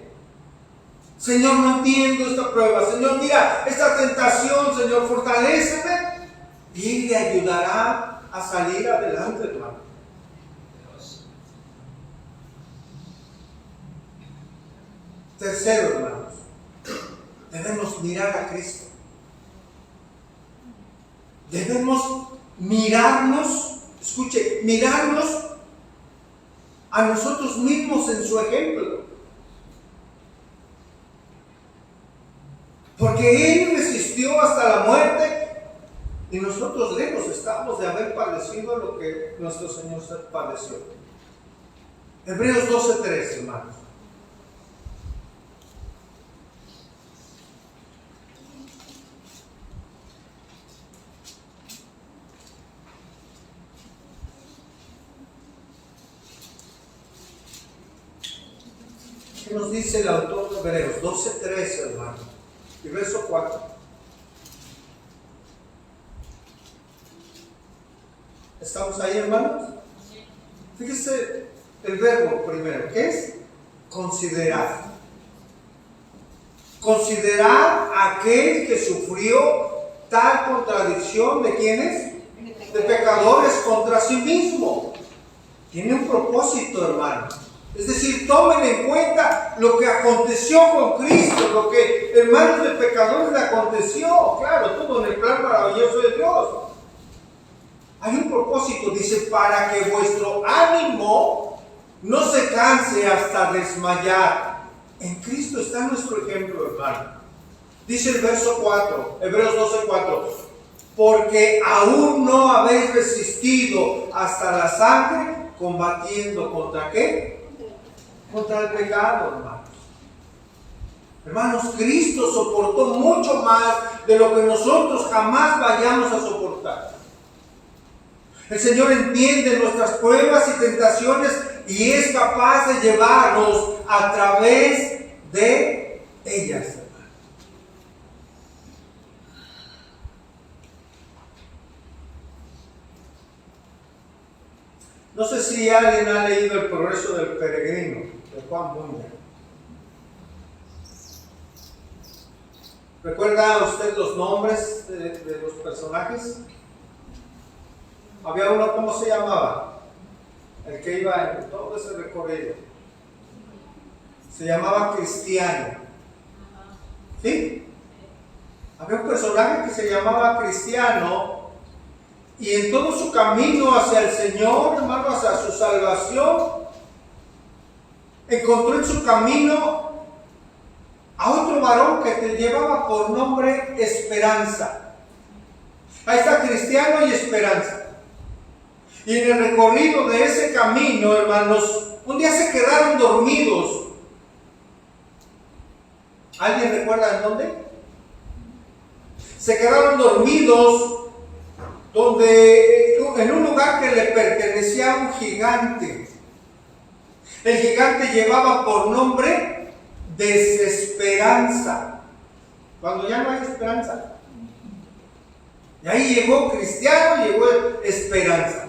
Señor, no entiendo esta prueba. Señor, mira esta tentación. Señor, fortaléceme. Y Él le ayudará a salir adelante, hermano. Tercero, hermanos, debemos mirar a Cristo. Debemos mirarnos, escuche, mirarnos a nosotros mismos en su ejemplo. Porque Él resistió hasta la muerte y nosotros lejos estamos de haber padecido lo que nuestro Señor padeció. Hebreos 12:3, hermanos. ¿Qué nos dice el autor de Hebreos? 12:3, hermano. Y verso 4. ¿Estamos ahí, hermanos? Fíjese el verbo primero. ¿Qué es? Considerar. Considerar a aquel que sufrió tal contradicción de ¿quiénes? De pecadores contra sí mismo. Tiene un propósito, hermano. Es decir, tomen en cuenta lo que aconteció con Cristo, lo que hermanos de pecadores le aconteció. Claro, todo en el plan maravilloso de Dios. Hay un propósito, dice, para que vuestro ánimo no se canse hasta desmayar. En Cristo está nuestro ejemplo, hermano. Dice el verso 4, Hebreos 12:4. Porque aún no habéis resistido hasta la sangre, combatiendo contra ¿qué? Contra el pecado, hermanos. Hermanos, Cristo soportó mucho más de lo que nosotros jamás vayamos a soportar. El Señor entiende nuestras pruebas y tentaciones y es capaz de llevarnos a través de ellas, hermanos. No sé si alguien ha leído El progreso del peregrino, de Juan Bunyan. ¿Recuerda usted los nombres de los personajes? Había uno, ¿cómo se llamaba? El que iba en todo ese recorrido. Se llamaba Cristiano. ¿Sí? Había un personaje que se llamaba Cristiano. Y en todo su camino hacia el Señor, hermano, hacia su salvación, encontró en su camino a otro varón que te llevaba por nombre Esperanza. Ahí está Cristiano y Esperanza. Y en el recorrido de ese camino, hermanos, un día se quedaron dormidos. ¿Alguien recuerda en dónde? Se quedaron dormidos en un lugar que le pertenecía a un gigante. El gigante llevaba por nombre Desesperanza. Cuando ya no hay esperanza. Y ahí llegó Cristiano, llegó Esperanza.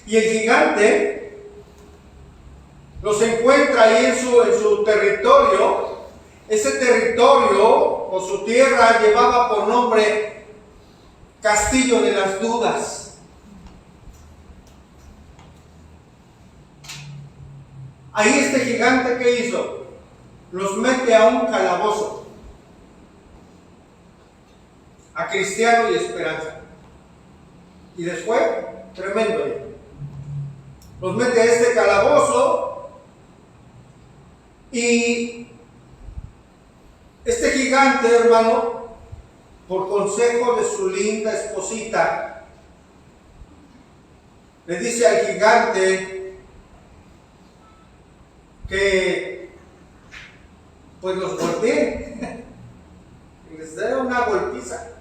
Y el gigante los encuentra ahí en su territorio. Ese territorio o su tierra llevaba por nombre Castillo de las Dudas. Ahí este gigante, ¿qué hizo? Los mete a un calabozo. A Cristiano y Esperanza. Y después, tremendo. Los mete a este calabozo y este gigante, hermano, por consejo de su linda esposita, le dice al gigante que pues los golpee, les dé una golpiza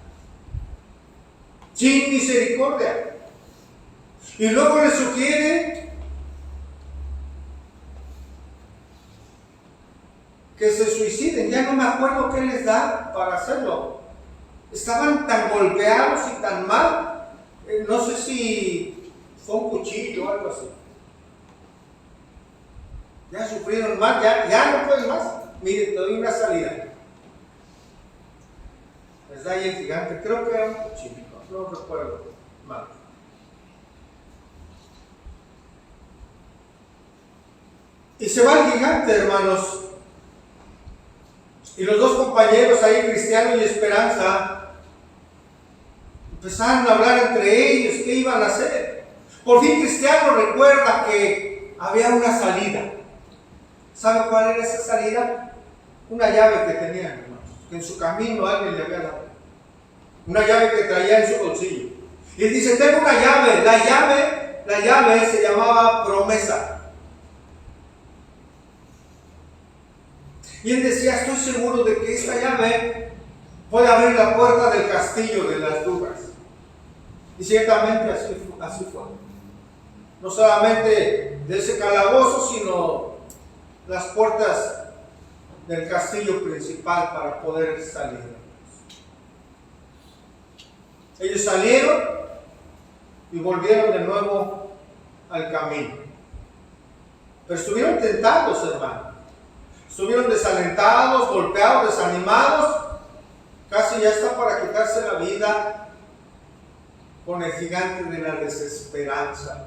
sin misericordia. Y luego les sugiere que se suiciden. Ya no me acuerdo qué les da para hacerlo. Estaban tan golpeados y tan mal. No sé si fue un cuchillo o algo así. Ya sufrieron más, ya no pueden más. Mire, te doy una salida. Les da ahí el gigante, creo que era un cuchillo, no recuerdo mal. Y se va el gigante, hermanos. Y los dos compañeros ahí, Cristiano y Esperanza, empezaron a hablar entre ellos qué iban a hacer. Por fin Cristiano recuerda que había una salida. ¿Sabe cuál era esa salida? Una llave que tenían, hermanos, que en su camino alguien le había dado. Una llave que traía en su bolsillo. Y él dice, tengo una llave. La llave se llamaba promesa. Y él decía, estoy seguro de que esta llave puede abrir la puerta del castillo de las dudas. Y ciertamente así fue. No solamente de ese calabozo, sino las puertas del castillo principal para poder salir. Ellos salieron y volvieron de nuevo al camino. Pero estuvieron tentados, hermano. Estuvieron desalentados, golpeados, desanimados. Casi ya está para quitarse la vida con el gigante de la desesperanza.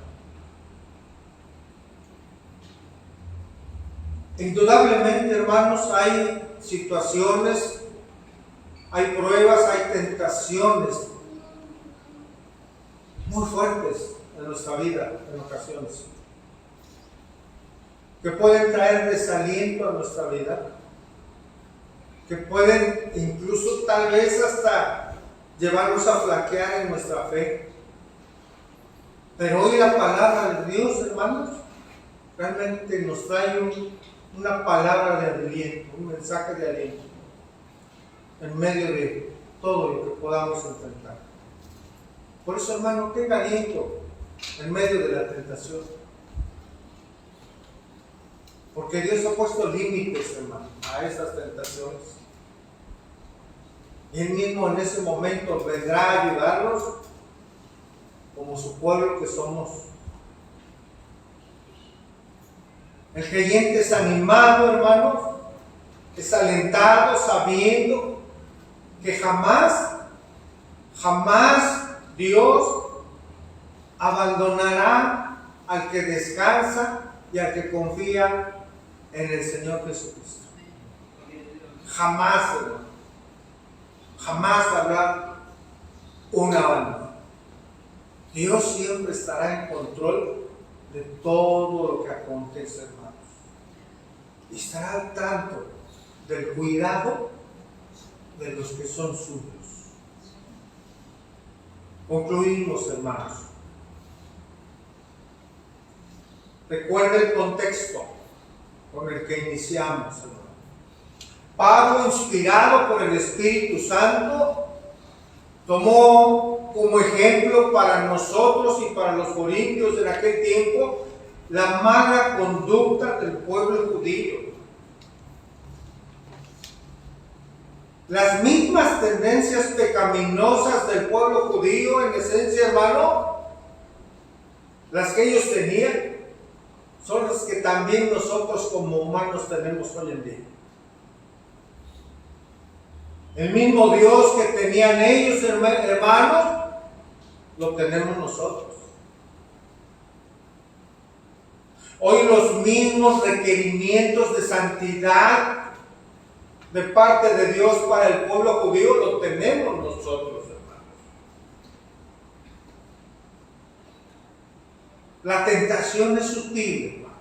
Indudablemente, hermanos, hay situaciones, hay pruebas, hay tentaciones muy fuertes en nuestra vida en ocasiones, que pueden traer desaliento a nuestra vida, que pueden incluso tal vez hasta llevarnos a flaquear en nuestra fe. Pero hoy la palabra de Dios, hermanos, realmente nos trae una palabra de aliento, un mensaje de aliento en medio de todo lo que podamos enfrentar. Por eso, hermano, tenga aliento en medio de la tentación. Porque Dios ha puesto límites, hermano, a esas tentaciones. Y Él mismo en ese momento vendrá a ayudarnos como su pueblo que somos. El creyente es animado, hermanos, es alentado sabiendo que jamás Dios abandonará al que descansa y al que confía en el Señor Jesucristo. Jamás, hermano. Jamás habrá un abandono. Dios siempre estará en control de todo lo que acontece, hermanos. Y estará al tanto del cuidado de los que son suyos. Concluimos, hermanos. Recuerda el contexto con el que iniciamos, hermano. Pablo, inspirado por el Espíritu Santo, tomó como ejemplo para nosotros y para los corintios en aquel tiempo la mala conducta del pueblo judío. Las mismas tendencias pecaminosas del pueblo judío, en esencia, hermano, las que ellos tenían, son las que también nosotros como humanos tenemos hoy en día. El mismo Dios que tenían ellos, hermanos, lo tenemos nosotros. Hoy los mismos requerimientos de santidad de parte de Dios para el pueblo judío lo tenemos nosotros, hermanos. La tentación es sutil, hermanos.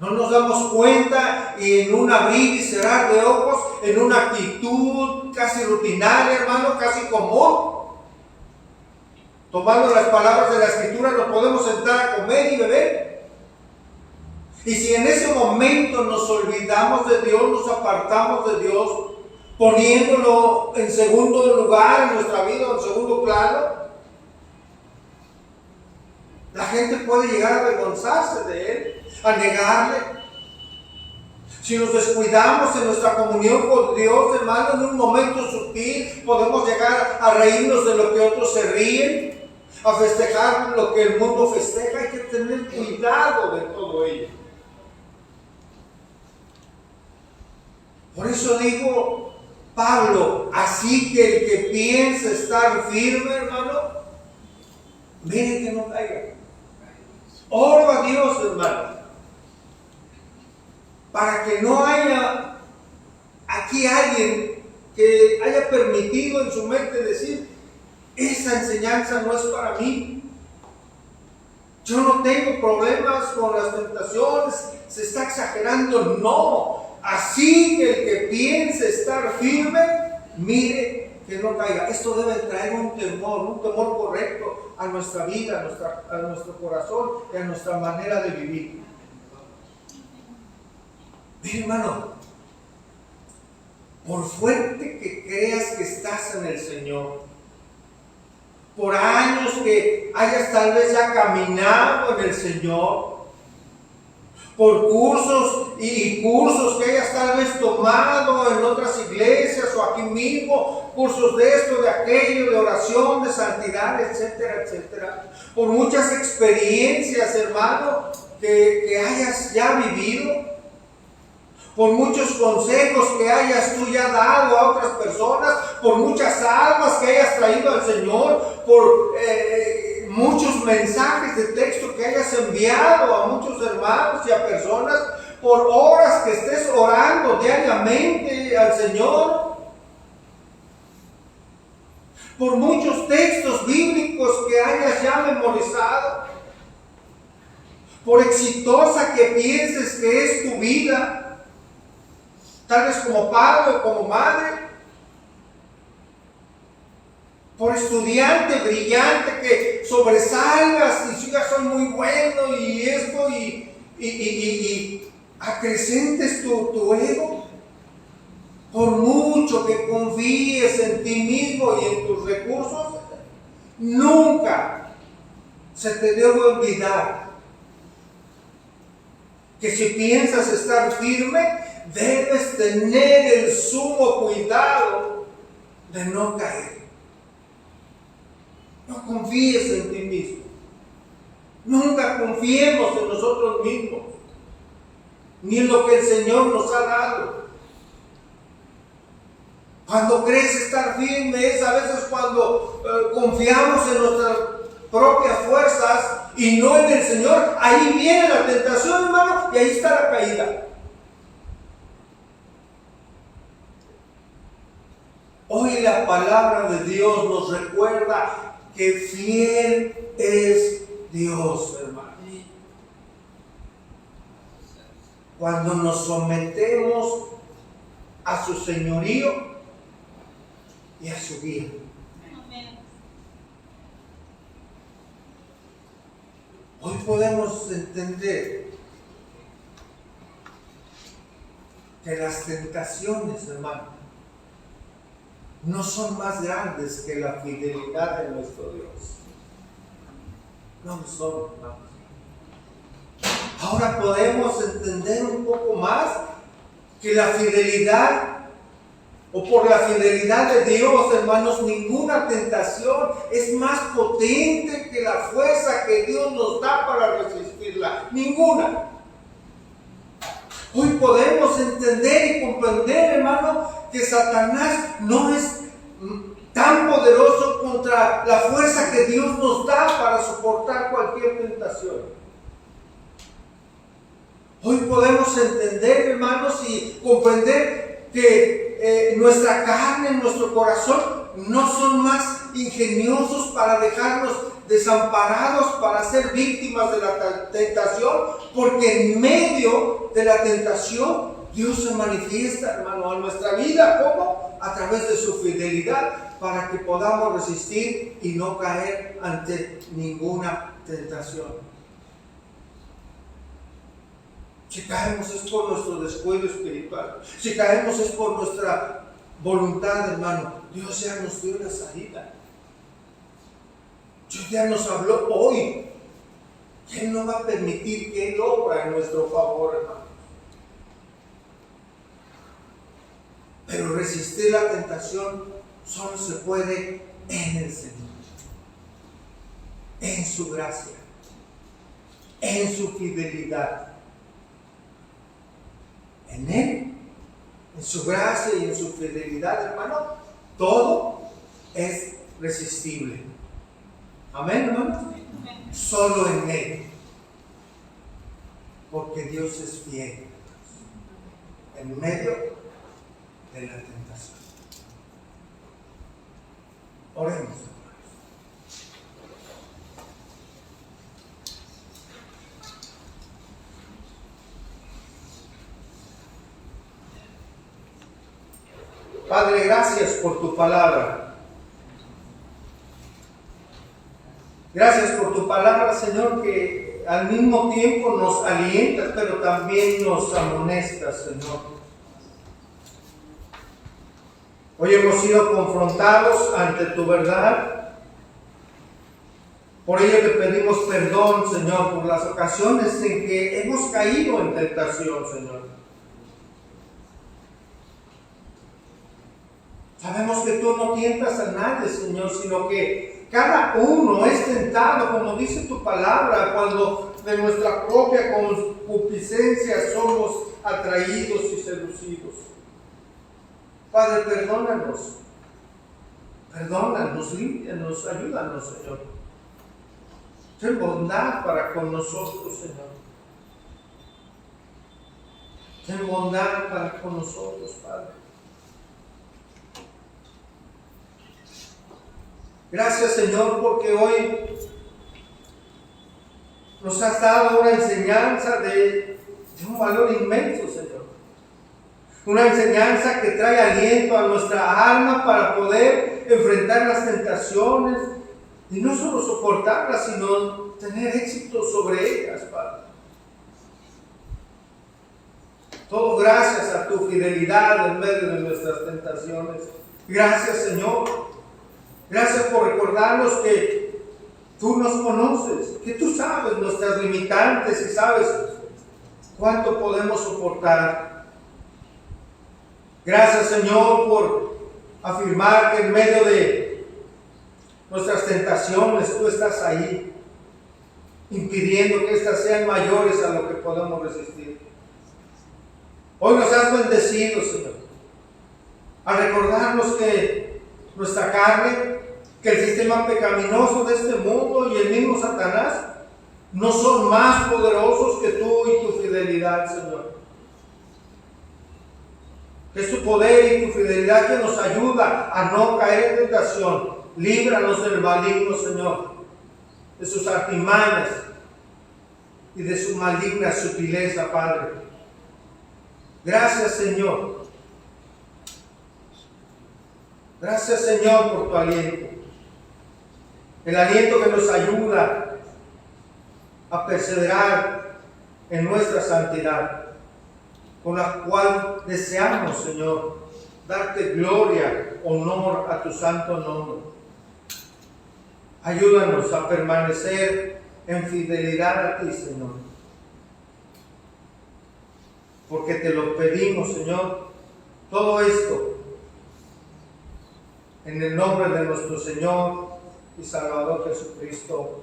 No nos damos cuenta y en un abrir y cerrar de ojos, en una actitud casi rutinaria, hermano, casi común, tomando las palabras de la Escritura, nos podemos sentar a comer y beber. Y si en ese momento nos olvidamos de Dios, nos apartamos de Dios, poniéndolo en segundo lugar en nuestra vida, en segundo plano, gente puede llegar a avergonzarse de Él, a negarle. Si nos descuidamos en nuestra comunión con Dios, hermano, en un momento sutil, podemos llegar a reírnos de lo que otros se ríen, a festejar lo que el mundo festeja. Hay que tener cuidado de todo ello. Por eso digo, Pablo, así que el que piensa estar firme, hermano, mire que no caiga. Oro a Dios, hermano, para que no haya aquí alguien que haya permitido en su mente decir, esa enseñanza no es para mí. Yo no tengo problemas con las tentaciones, se está exagerando. No. Así que el que piense estar firme, mire que no caiga. Esto debe traer un temor correcto a nuestra vida, a nuestro corazón y a nuestra manera de vivir. Mire, hermano, por fuerte que creas que estás en el Señor, por años que hayas tal vez ya caminado en el Señor, por cursos y cursos que hayas tal vez tomado en otras iglesias o aquí mismo, cursos de esto, de aquello, de oración, de santidad, etcétera, etcétera. Por muchas experiencias, hermano, que hayas ya vivido, por muchos consejos que hayas tú ya dado a otras personas, por muchas almas que hayas traído al Señor, por muchos mensajes de texto que hayas enviado a muchos hermanos y a personas, por horas que estés orando diariamente al Señor, por muchos textos bíblicos que hayas ya memorizado, por exitosa que pienses que es tu vida, tal vez como padre o como madre, por estudiante brillante que sobresalgas y sigas, soy muy bueno y esto y acrecentes tu ego, por mucho que confíes en ti mismo y en tus recursos, nunca se te debe olvidar que si piensas estar firme, debes tener el sumo cuidado de no caer. No confíes en ti mismo. Nunca confiemos en nosotros mismos, ni en lo que el Señor nos ha dado. Cuando crees estar firme es a veces cuando confiamos en nuestras propias fuerzas y no en el Señor. Ahí viene la tentación, hermano, y ahí está la caída. Hoy la palabra de Dios nos recuerda que fiel es Dios, hermano. Cuando nos sometemos a su señorío y a su guía. Hoy podemos entender que las tentaciones, hermano, no son más grandes que la fidelidad de nuestro Dios. No lo son, hermanos. Ahora podemos entender un poco más que la fidelidad, o por la fidelidad de Dios, hermanos, ninguna tentación es más potente que la fuerza que Dios nos da para resistirla. Ninguna. Hoy podemos entender y comprender, hermano, que Satanás no es tan poderoso contra la fuerza que Dios nos da para soportar cualquier tentación. Hoy podemos entender, hermanos, y comprender que nuestra carne, nuestro corazón, no son más ingeniosos para dejarnos desamparados, para ser víctimas de la tentación, porque en medio de la tentación Dios se manifiesta, hermano, a nuestra vida. ¿Cómo? A través de su fidelidad, para que podamos resistir y no caer ante ninguna tentación. Si caemos es por nuestro descuido espiritual. Si caemos es por nuestra voluntad, hermano. Dios ya nos dio la salida. Dios ya nos habló hoy. Él no va a permitir que Él obra en nuestro favor, hermano. Pero resistir la tentación solo se puede en el Señor, en su gracia, en su fidelidad. En Él, en su gracia y en su fidelidad, hermano, todo es resistible. Amén, hermano. Solo en Él, porque Dios es fiel en medio de la tentación. Oremos, hermanos. Padre, gracias por tu palabra. Gracias por tu palabra, Señor, que al mismo tiempo nos alientas, pero también nos amonestas, Señor. Hoy hemos sido confrontados ante tu verdad. Por ello te pedimos perdón, Señor, por las ocasiones en que hemos caído en tentación, Señor. Sabemos que tú no tientas a nadie, Señor, sino que cada uno es tentado, como dice tu palabra, cuando de nuestra propia concupiscencia somos atraídos y seducidos. Padre, perdónanos, límpianos, ayúdanos, Señor. Ten bondad para con nosotros, Señor. Ten bondad para con nosotros, Padre. Gracias, Señor, porque hoy nos has dado una enseñanza de un valor inmenso, Señor. Una enseñanza que trae aliento a nuestra alma para poder enfrentar las tentaciones y no solo soportarlas, sino tener éxito sobre ellas, Padre. Todo gracias a tu fidelidad en medio de nuestras tentaciones. Gracias, Señor. Gracias por recordarnos que tú nos conoces, que tú sabes nuestras limitantes y sabes cuánto podemos soportar. Gracias, Señor, por afirmar que en medio de nuestras tentaciones tú estás ahí, impidiendo que éstas sean mayores a lo que podemos resistir. Hoy nos has bendecido, Señor, a recordarnos que nuestra carne, que el sistema pecaminoso de este mundo y el mismo Satanás no son más poderosos que tú y tu fidelidad, Señor. Es tu poder y tu fidelidad que nos ayuda a no caer en tentación. Líbranos del maligno, Señor, de sus artimañas y de su maligna sutileza, Padre. Gracias, Señor. Gracias, Señor, por tu aliento. El aliento que nos ayuda a perseverar en nuestra santidad, con la cual deseamos, Señor, darte gloria, honor a tu santo nombre. Ayúdanos a permanecer en fidelidad a ti, Señor. Porque te lo pedimos, Señor, todo esto en el nombre de nuestro Señor y Salvador Jesucristo.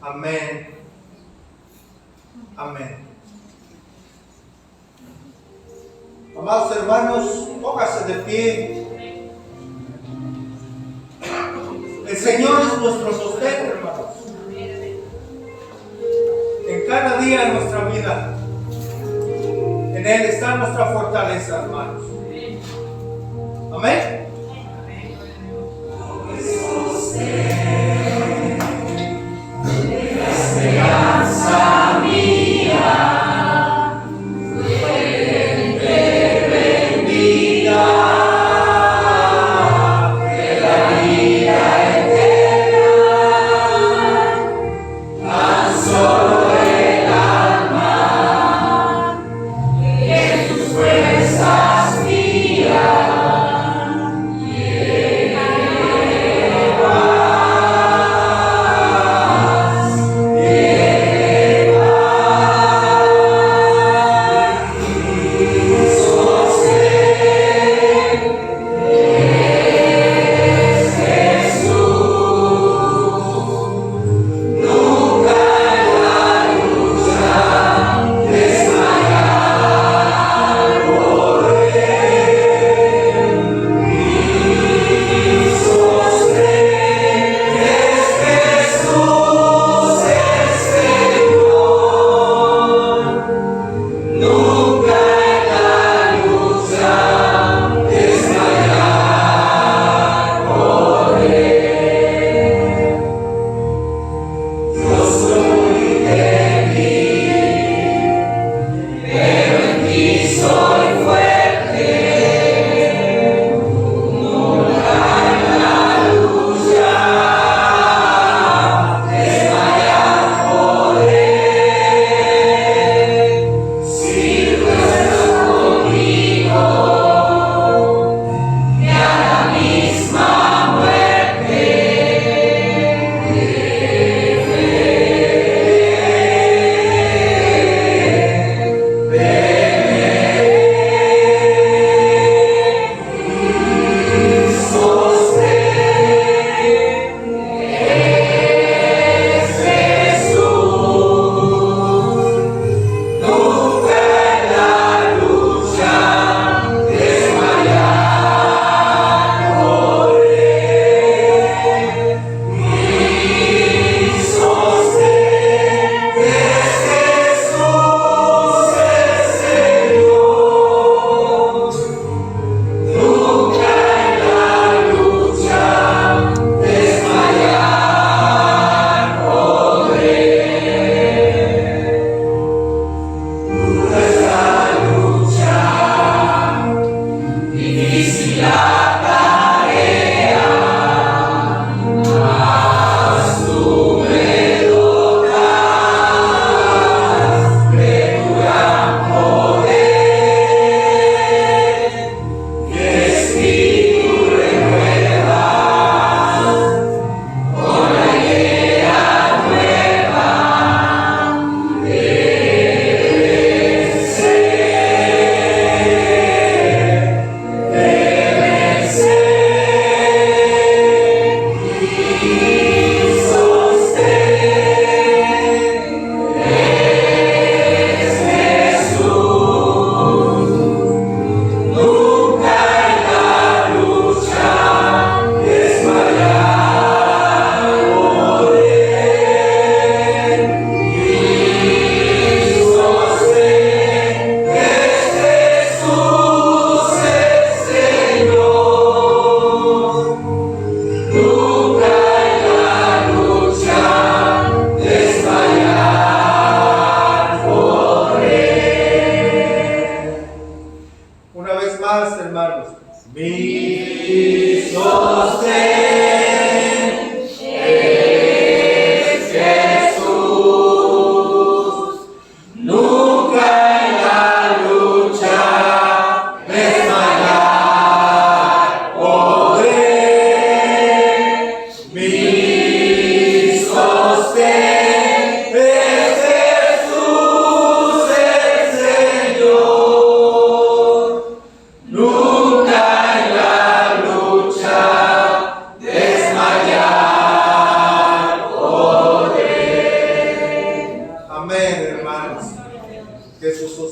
Amén. Amén. Amados hermanos, póngase de pie. El Señor es nuestro sostén, hermanos. En cada día de nuestra vida, en Él está nuestra fortaleza, hermanos. Amén. Esperanza mía, fuente bendita de la vida eterna, tan solo el alma, que sus fuerzas mías.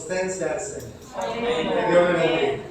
Sostense al Señor. Que Dios le bendiga.